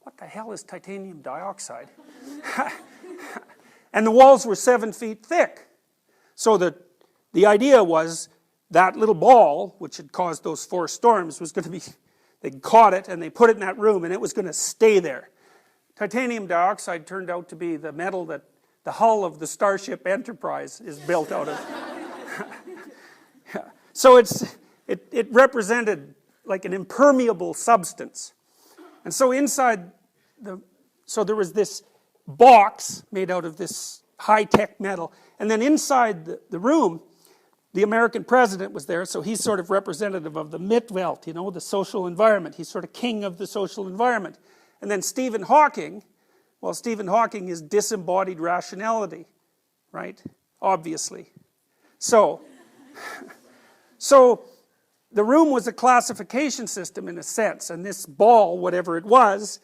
what the hell is titanium dioxide? And the walls were 7 feet thick. So the idea was that little ball, which had caused those 4 storms, was going to be, they caught it and they put it in that room and it was going to stay there. Titanium dioxide turned out to be the metal that the hull of the Starship Enterprise is built out of. So it represented like an impermeable substance. And so inside so there was this box made out of this high-tech metal, and then inside the room, the American president was there, so he's sort of representative of the Mitwelt, you know, the social environment. He's sort of king of the social environment. And then Stephen Hawking, well, Stephen Hawking is disembodied rationality, right? Obviously. So the room was a classification system in a sense, and this ball, whatever it was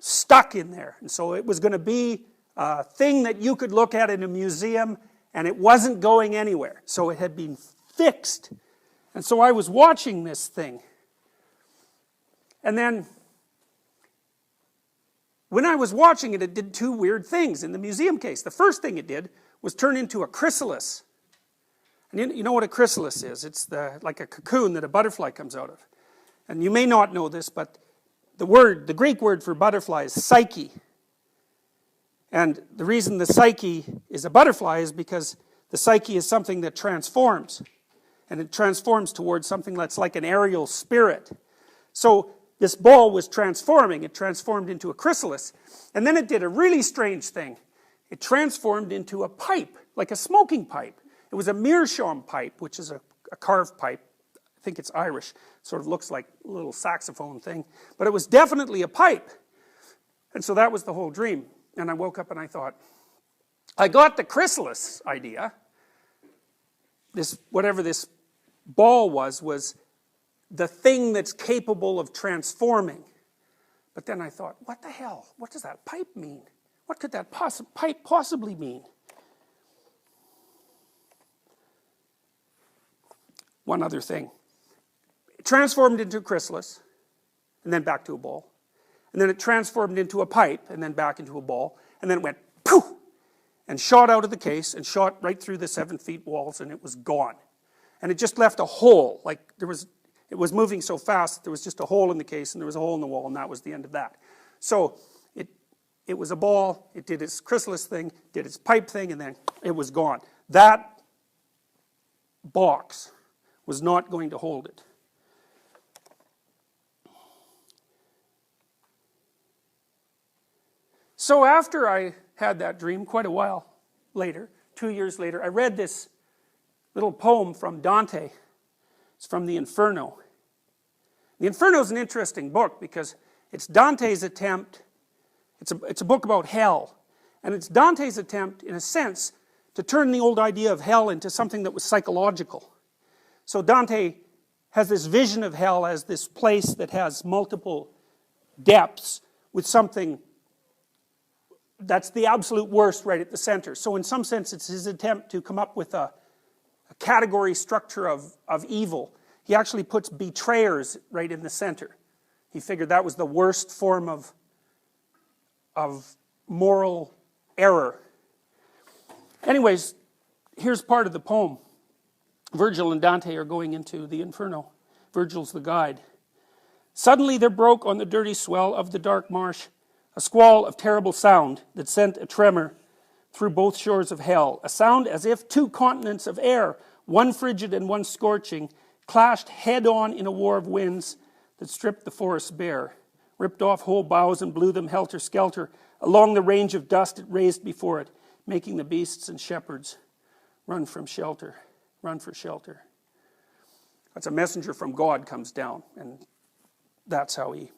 stuck in there. And so it was going to be a thing that you could look at in a museum, and it wasn't going anywhere. So it had been fixed. And so I was watching this thing. And then, when I was watching it, it did 2 weird things in the museum case. The first thing it did was turn into a chrysalis. And you know what a chrysalis is? It's like a cocoon that a butterfly comes out of. And you may not know this, but the Greek word for butterfly is psyche. And the reason the psyche is a butterfly is because the psyche is something that transforms. And it transforms towards something that's like an aerial spirit. So this ball was transforming. It transformed into a chrysalis. And then it did a really strange thing. It transformed into a pipe, like a smoking pipe. It was a meerschaum pipe, which is a carved pipe. I think it's Irish. Sort of looks like a little saxophone thing. But it was definitely a pipe. And so that was the whole dream. And I woke up and I thought, I got the chrysalis idea. Whatever this ball was the thing that's capable of transforming. But then I thought, what the hell? What does that pipe mean? What could that pipe possibly mean? One other thing. It transformed into a chrysalis, and then back to a ball. And then it transformed into a pipe, and then back into a ball. And then it went, poof, and shot out of the case, and shot right through the 7 feet walls, and it was gone. And it just left a hole, like it was moving so fast that there was just a hole in the case, and there was a hole in the wall, and that was the end of that. So it was a ball, it did its chrysalis thing, did its pipe thing, and then it was gone. That box was not going to hold it. So after I had that dream, quite a while later, 2 years later, I read this little poem from Dante. It's from the Inferno. The Inferno is an interesting book because it's Dante's attempt, it's a book about hell, and it's Dante's attempt, in a sense, to turn the old idea of hell into something that was psychological. So Dante has this vision of hell as this place that has multiple depths with something that's the absolute worst right at the center. So in some sense it's his attempt to come up with a category structure of evil. He actually puts betrayers right in the center. He figured that was the worst form of moral error. Anyways, here's part of the poem. Virgil and Dante are going into the Inferno. Virgil's the guide. Suddenly there broke on the dirty swell of the dark marsh a squall of terrible sound that sent a tremor through both shores of hell. A sound as if two continents of air, one frigid and one scorching, clashed head-on in a war of winds that stripped the forests bare, ripped off whole boughs and blew them helter-skelter along the range of dust it raised before it, making the beasts and shepherds run for shelter. That's a messenger from God comes down, and that's how he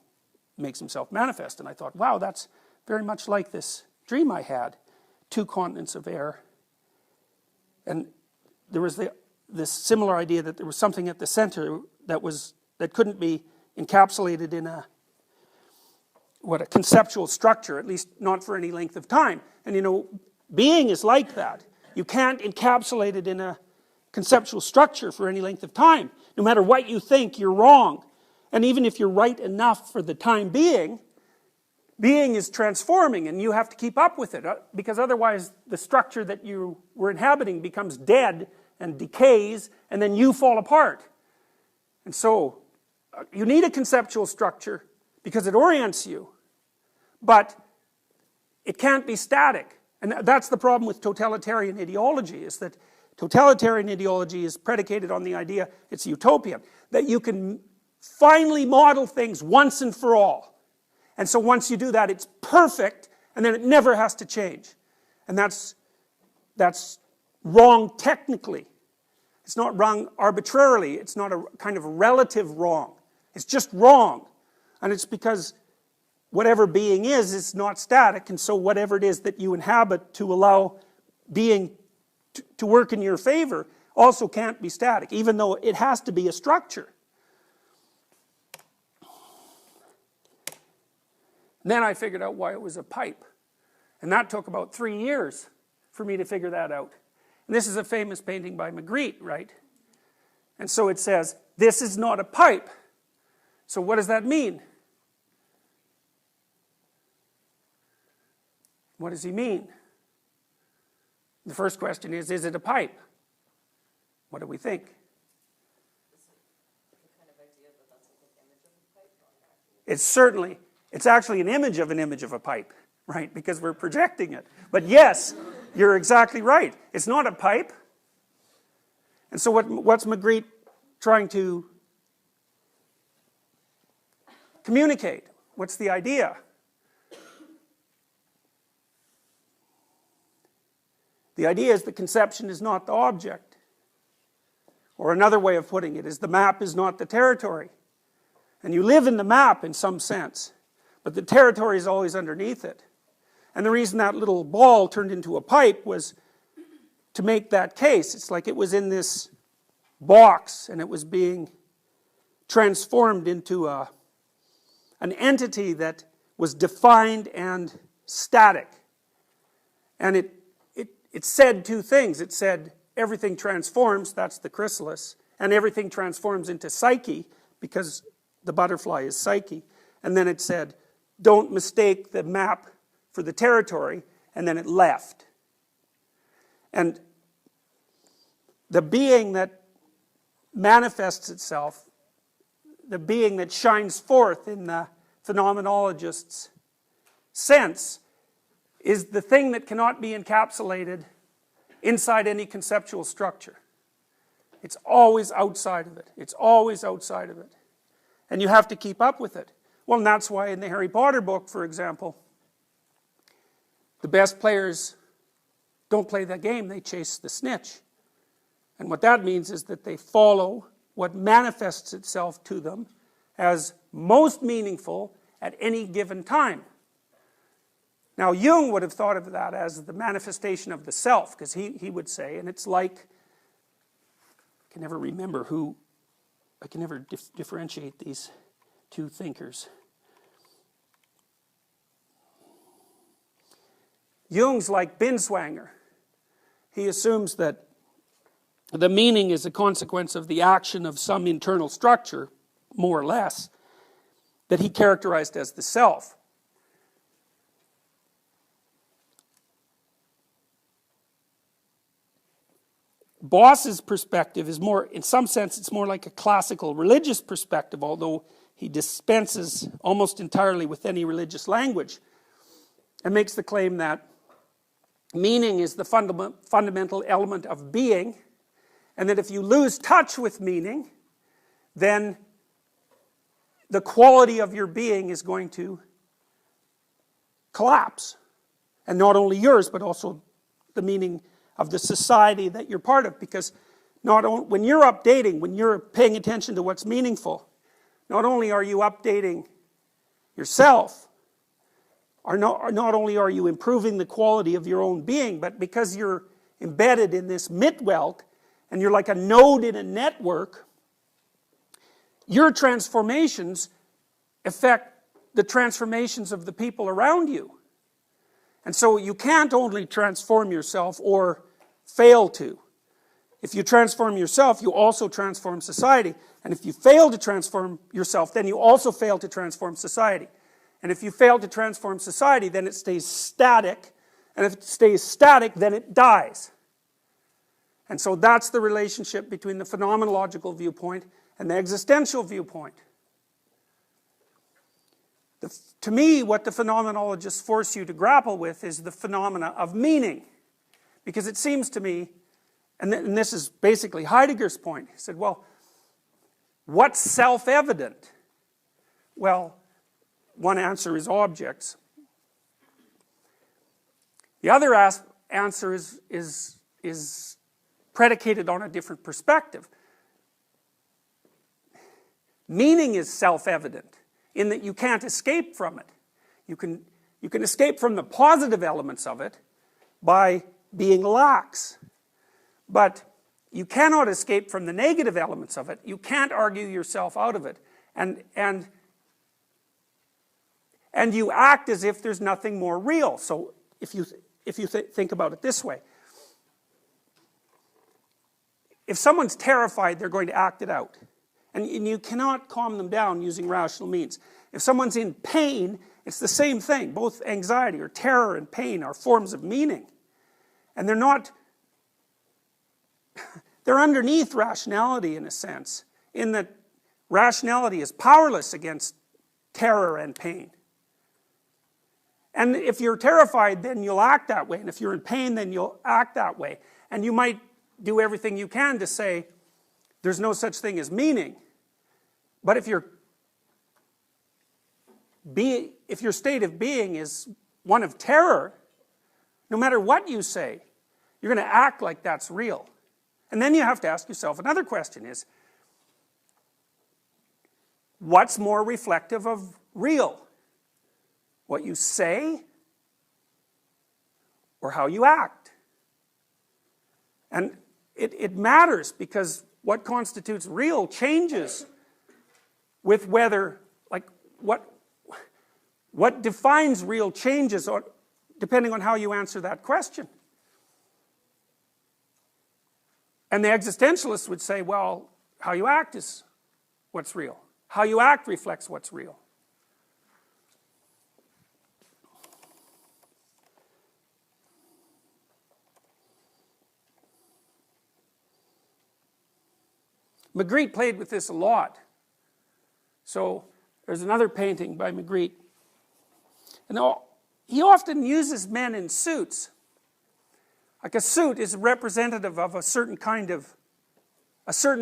makes himself manifest. And I thought, wow, that's very much like this dream I had. Two continents of air. And there was this similar idea that there was something at the center that couldn't be encapsulated in a conceptual structure, at least not for any length of time. And you know, being is like that. You can't encapsulate it in a conceptual structure for any length of time. No matter what you think, you're wrong. And even if you're right enough for the time being is transforming, and you have to keep up with it, because otherwise the structure that you were inhabiting becomes dead and decays, and then you fall apart. And so you need a conceptual structure because it orients you, but it can't be static. And that's the problem with totalitarian ideology, is that totalitarian ideology is predicated on the idea, it's utopian, that you can finally model things once and for all. And so once you do that, it's perfect, and then it never has to change. And that's wrong technically. It's not wrong arbitrarily. It's not a kind of relative wrong. It's just wrong. And it's because whatever being is not static, and so whatever it is that you inhabit to allow being to work in your favor also can't be static, even though it has to be a structure. And then I figured out why it was a pipe. And that took about 3 years for me to figure that out. And this is a famous painting by Magritte, right? And so it says, this is not a pipe. So what does that mean? What does he mean? The first question is it a pipe? What do we think? It's actually an image of a pipe, right? Because we're projecting it. But yes, you're exactly right. It's not a pipe. And so what's Magritte trying to communicate? What's the idea? The idea is the conception is not the object. Or another way of putting it is the map is not the territory. And you live in the map in some sense, but the territory is always underneath it. And the reason that little ball turned into a pipe was to make that case. It's like it was in this box and it was being transformed into an entity that was defined and static. And it said two things. It said everything transforms, that's the chrysalis, and everything transforms into psyche, because the butterfly is psyche. And then it said, don't mistake the map for the territory, and then it left. And the being that manifests itself, the being that shines forth in the phenomenologist's sense, is the thing that cannot be encapsulated inside any conceptual structure. It's always outside of it. It's always outside of it. And you have to keep up with it. Well, and that's why in the Harry Potter book, for example, the best players don't play that game, they chase the snitch. And what that means is that they follow what manifests itself to them, as most meaningful at any given time. Now Jung would have thought of that as the manifestation of the self, because he would say, and it's like, I can never remember who, I can never differentiate these two thinkers. Jung's like Binswanger. He assumes that the meaning is a consequence of the action of some internal structure, more or less, that he characterized as the self. Boss's perspective is more, in some sense, it's more like a classical religious perspective, although he dispenses almost entirely with any religious language, and makes the claim that meaning is the fundamental element of being, and that if you lose touch with meaning, then the quality of your being is going to collapse. And not only yours, but also the meaning of the society that you're part of. Because when you're updating, when you're paying attention to what's meaningful, not only are you updating yourself, or not only are you improving the quality of your own being, but because you're embedded in this Mitwelt, and you're like a node in a network, your transformations affect the transformations of the people around you. And so you can't only transform yourself or fail to. If you transform yourself, you also transform society. And if you fail to transform yourself, then you also fail to transform society. And if you fail to transform society, then it stays static. And if it stays static, then it dies. And so that's the relationship between the phenomenological viewpoint and the existential viewpoint. To me, what the phenomenologists force you to grapple with is the phenomena of meaning. Because it seems to me, and this is basically Heidegger's point, he said, well, what's self-evident? Well, one answer is objects. The other answer is predicated on a different perspective. Meaning is self-evident in that you can't escape from it. You can escape from the positive elements of it by being lax. But you cannot escape from the negative elements of it. You can't argue yourself out of it. And you act as if there's nothing more real. So if you think about it this way, if someone's terrified, they're going to act it out. And you cannot calm them down using rational means. If someone's in pain, it's the same thing. Both anxiety or terror and pain are forms of meaning. And they're underneath rationality in a sense, in that rationality is powerless against terror and pain. And if you're terrified, then you'll act that way. And if you're in pain, then you'll act that way. And you might do everything you can to say, there's no such thing as meaning. But if your state of being is one of terror, no matter what you say, you're going to act like that's real. And then you have to ask yourself another question is, what's more reflective of real? What you say or how you act? And it matters because what constitutes real changes with whether, like, what defines real changes depending on how you answer that question. And the existentialists would say, well, how you act is what's real. How you act reflects what's real. Magritte played with this a lot. So there's another painting by Magritte. And he often uses men in suits. Like a suit is representative of a certain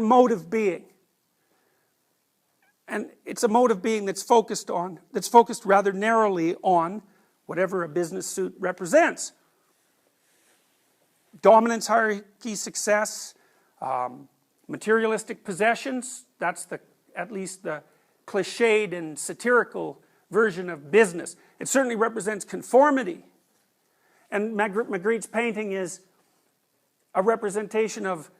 mode of being. And it's a mode of being that's focused rather narrowly on whatever a business suit represents. Dominance, hierarchy, success, materialistic possessions, that's at least the cliched and satirical version of business. It certainly represents conformity. And Magritte's painting is a representation of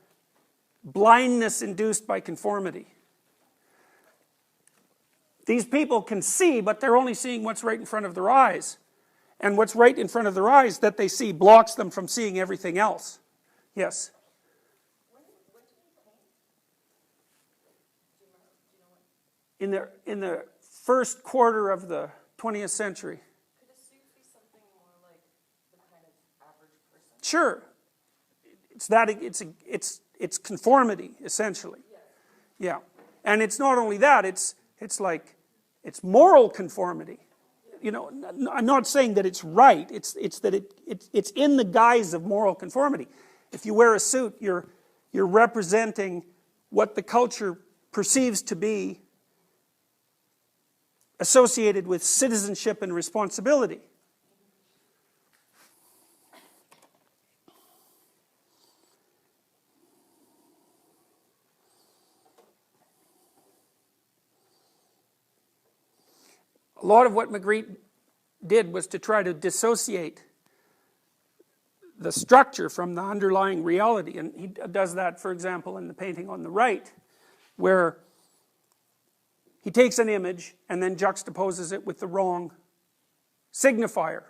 blindness induced by conformity. These people can see, but they're only seeing what's right in front of their eyes. And what's right in front of their eyes that they see blocks them from seeing everything else. Yes? In the first quarter of the 20th century. Could a suit be something more like the kind of average person? Sure. It's conformity, essentially. Yes. Yeah. And it's not only that, it's moral conformity. You know, I'm not saying that it's right, it's that it's in the guise of moral conformity. If you wear a suit, you're representing what the culture perceives to be associated with citizenship and responsibility. A lot of what Magritte did was to try to dissociate the structure from the underlying reality, and he does that, for example, in the painting on the right, where he takes an image and then juxtaposes it with the wrong signifier.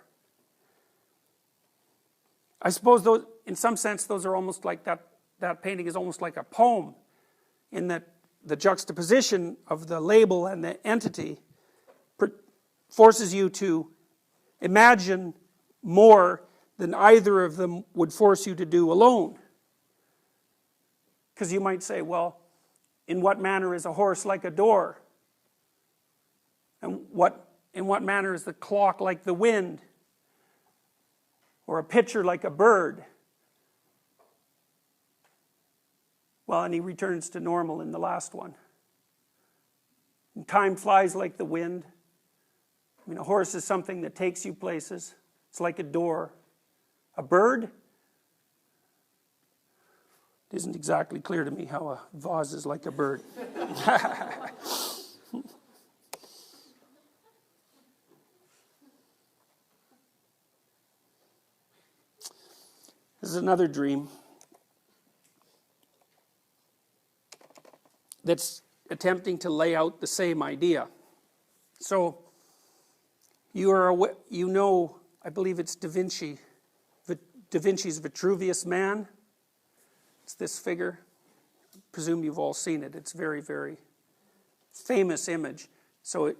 I suppose those, in some sense, those are almost like that painting is almost like a poem, in that the juxtaposition of the label and the entity forces you to imagine more than either of them would force you to do alone. Because you might say, well, in what manner is a horse like a door? And in what manner is the clock like the wind? Or a pitcher like a bird? Well, and he returns to normal in the last one. And time flies like the wind. I mean, a horse is something that takes you places. It's like a door. A bird? It isn't exactly clear to me how a vase is like a bird. This is another dream that's attempting to lay out the same idea. So, you know, I believe it's Da Vinci's Vitruvius Man. It's this figure. I presume you've all seen it. It's a very, very famous image. So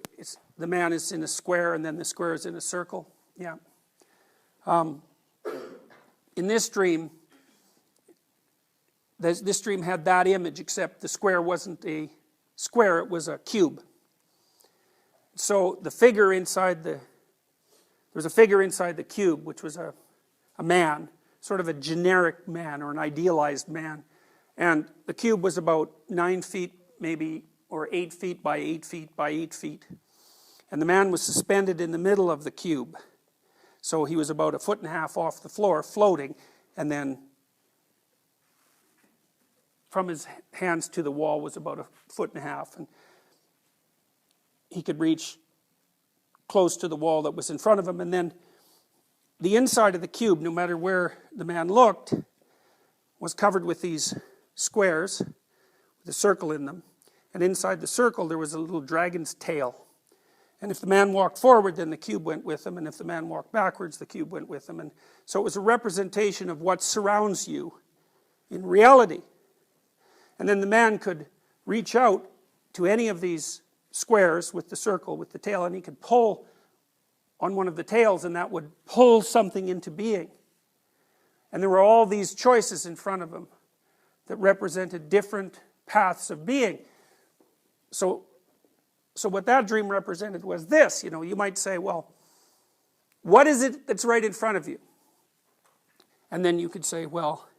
the man is in a square and then the square is in a circle. Yeah. In this dream had that image, except the square wasn't a square, it was a cube. So the figure inside there was a figure inside the cube, which was a man, sort of a generic man or an idealized man. And the cube was about 9 feet maybe, or 8 feet by 8 feet by 8 feet. And the man was suspended in the middle of the cube. So he was about 1.5 feet off the floor, floating, and then from his hands to the wall was about 1.5 feet. And he could reach close to the wall that was in front of him, and then the inside of the cube, no matter where the man looked, was covered with these squares with a circle in them, and inside the circle there was a little dragon's tail. And if the man walked forward, then the cube went with him, and if the man walked backwards, the cube went with him. And so it was a representation of what surrounds you in reality. And then the man could reach out to any of these squares with the circle, with the tail, and he could pull on one of the tails, and that would pull something into being. And there were all these choices in front of him that represented different paths of being. So what that dream represented was this. You know, you might say, well, what is it that's right in front of you? And then you could say, well,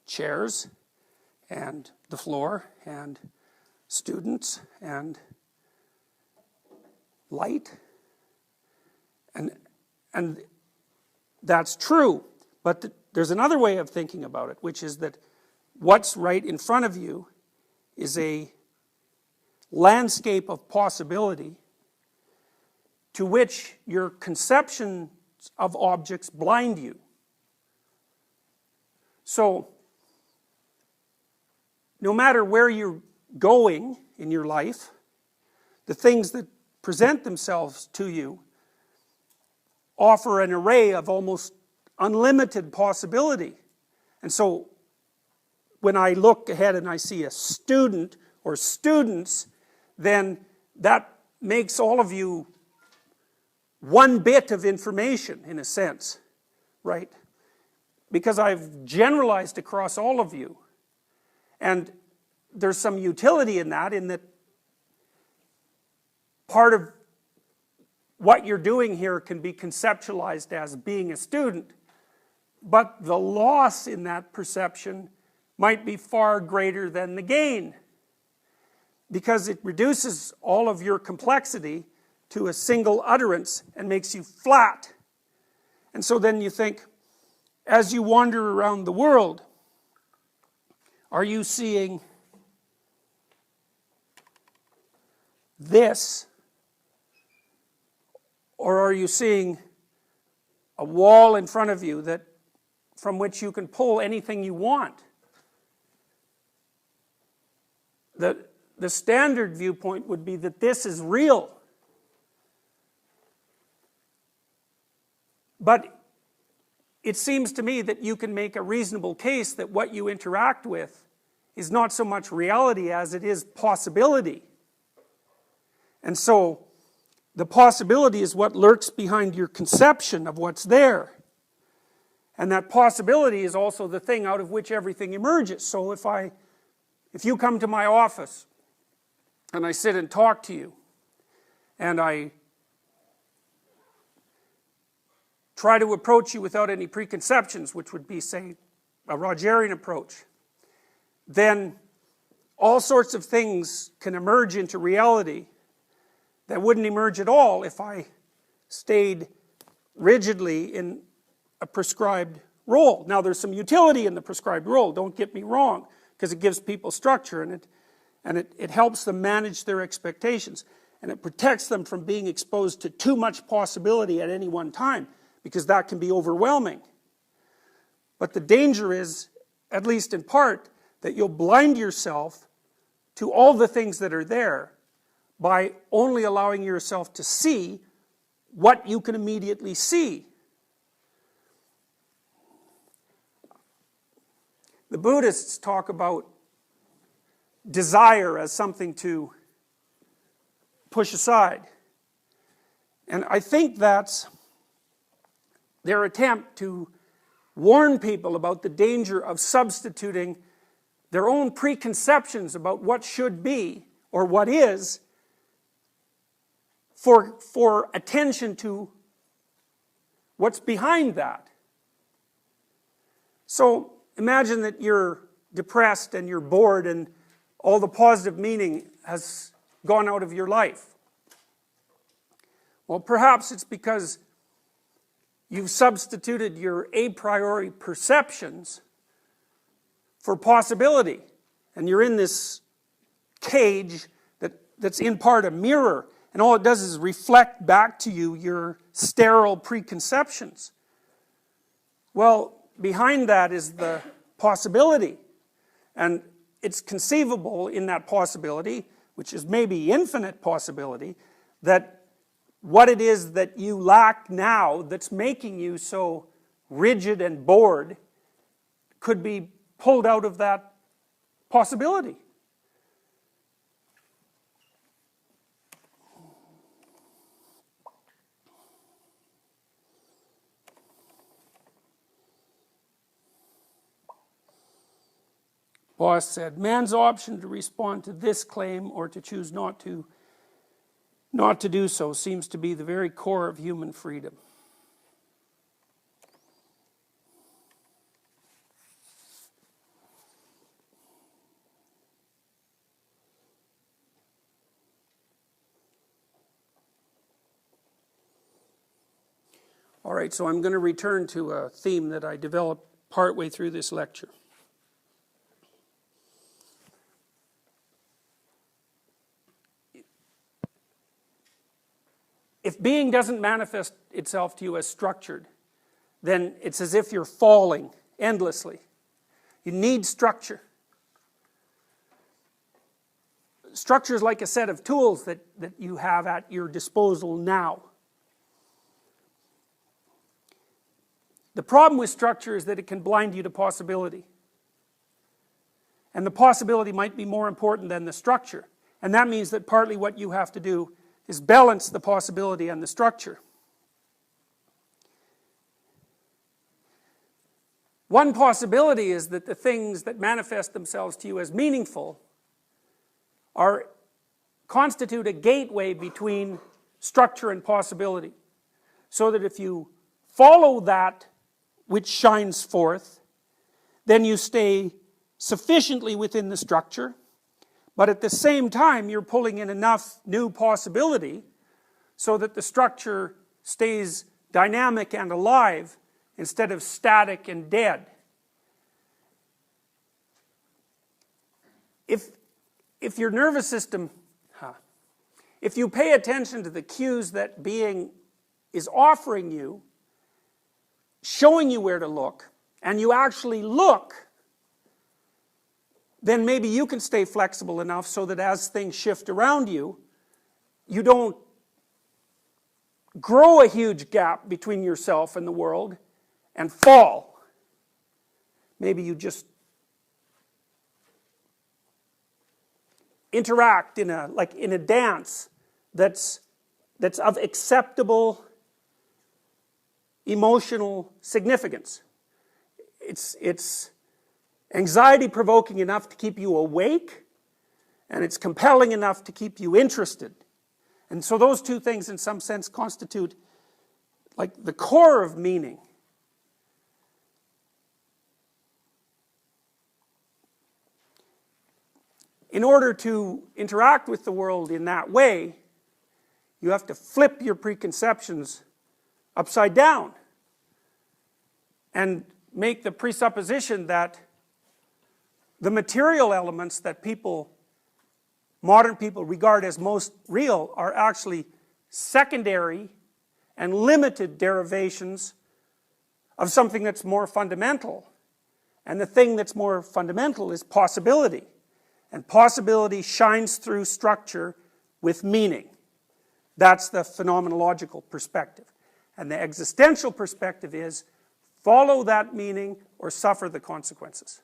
chairs, and the floor, and students, and light. And that's true, but there's another way of thinking about it, which is that what's right in front of you is a landscape of possibility to which your conceptions of objects blind you. So, no matter where you're going in your life, the things that present themselves to you offer an array of almost unlimited possibility. And so, when I look ahead and I see a student or students, then that makes all of you one bit of information, in a sense, right? Because I've generalized across all of you. And there's some utility in that part of what you're doing here can be conceptualized as being a student, but the loss in that perception might be far greater than the gain, because it reduces all of your complexity to a single utterance and makes you flat. And so then you think, as you wander around the world, are you seeing this, or are you seeing a wall in front of you from which you can pull anything you want? The standard viewpoint would be that this is real. But it seems to me that you can make a reasonable case that what you interact with is not so much reality as it is possibility. And so, the possibility is what lurks behind your conception of what's there. And that possibility is also the thing out of which everything emerges. So if you come to my office and I sit and talk to you, and I try to approach you without any preconceptions, which would be, say, a Rogerian approach, then all sorts of things can emerge into reality that wouldn't emerge at all if I stayed rigidly in a prescribed role. Now, there's some utility in the prescribed role, don't get me wrong, because it gives people structure, and it helps them manage their expectations, and it protects them from being exposed to too much possibility at any one time, because that can be overwhelming. But the danger is, at least in part, that you'll blind yourself to all the things that are there by only allowing yourself to see what you can immediately see. The Buddhists talk about desire as something to push aside. And I think that's their attempt to warn people about the danger of substituting their own preconceptions about what should be or what is for attention to what's behind that. So imagine that you're depressed and you're bored and all the positive meaning has gone out of your life. Well, perhaps it's because you've substituted your a priori perceptions for possibility. And you're in this cage that's in part a mirror. And all it does is reflect back to you your sterile preconceptions. Well, behind that is the possibility. And it's conceivable in that possibility, which is maybe infinite possibility, that what it is that you lack now that's making you so rigid and bored could be pulled out of that possibility. Boss said, man's option to respond to this claim or to choose not to do so seems to be the very core of human freedom. All right, so I'm going to return to a theme that I developed partway through this lecture. if being doesn't manifest itself to you as structured, then it's as if you're falling endlessly. You need structure. Structure is like a set of tools that you have at your disposal now. The problem with structure is that it can blind you to possibility. And the possibility might be more important than the structure. And that means that partly what you have to do is balance the possibility and the structure. One possibility is that the things that manifest themselves to you as meaningful constitute a gateway between structure and possibility. So that if you follow that which shines forth, then you stay sufficiently within the structure, but at the same time you're pulling in enough new possibility so that the structure stays dynamic and alive instead of static and dead. If your nervous system, if you pay attention to the cues that being is offering you, showing you where to look, and you actually look, then maybe you can stay flexible enough so that as things shift around you, you don't grow a huge gap between yourself and the world and fall. Maybe you just interact in a dance that's of acceptable emotional significance. It's anxiety provoking enough to keep you awake, and it's compelling enough to keep you interested. And so those two things in some sense constitute like the core of meaning. In order to interact with the world in that way, you have to flip your preconceptions upside down and make the presupposition that the material elements that modern people regard as most real are actually secondary and limited derivations of something that's more fundamental. And the thing that's more fundamental is possibility. And possibility shines through structure with meaning. That's the phenomenological perspective. And the existential perspective is follow that meaning or suffer the consequences.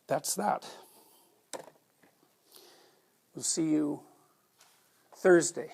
That's that. We'll see you Thursday.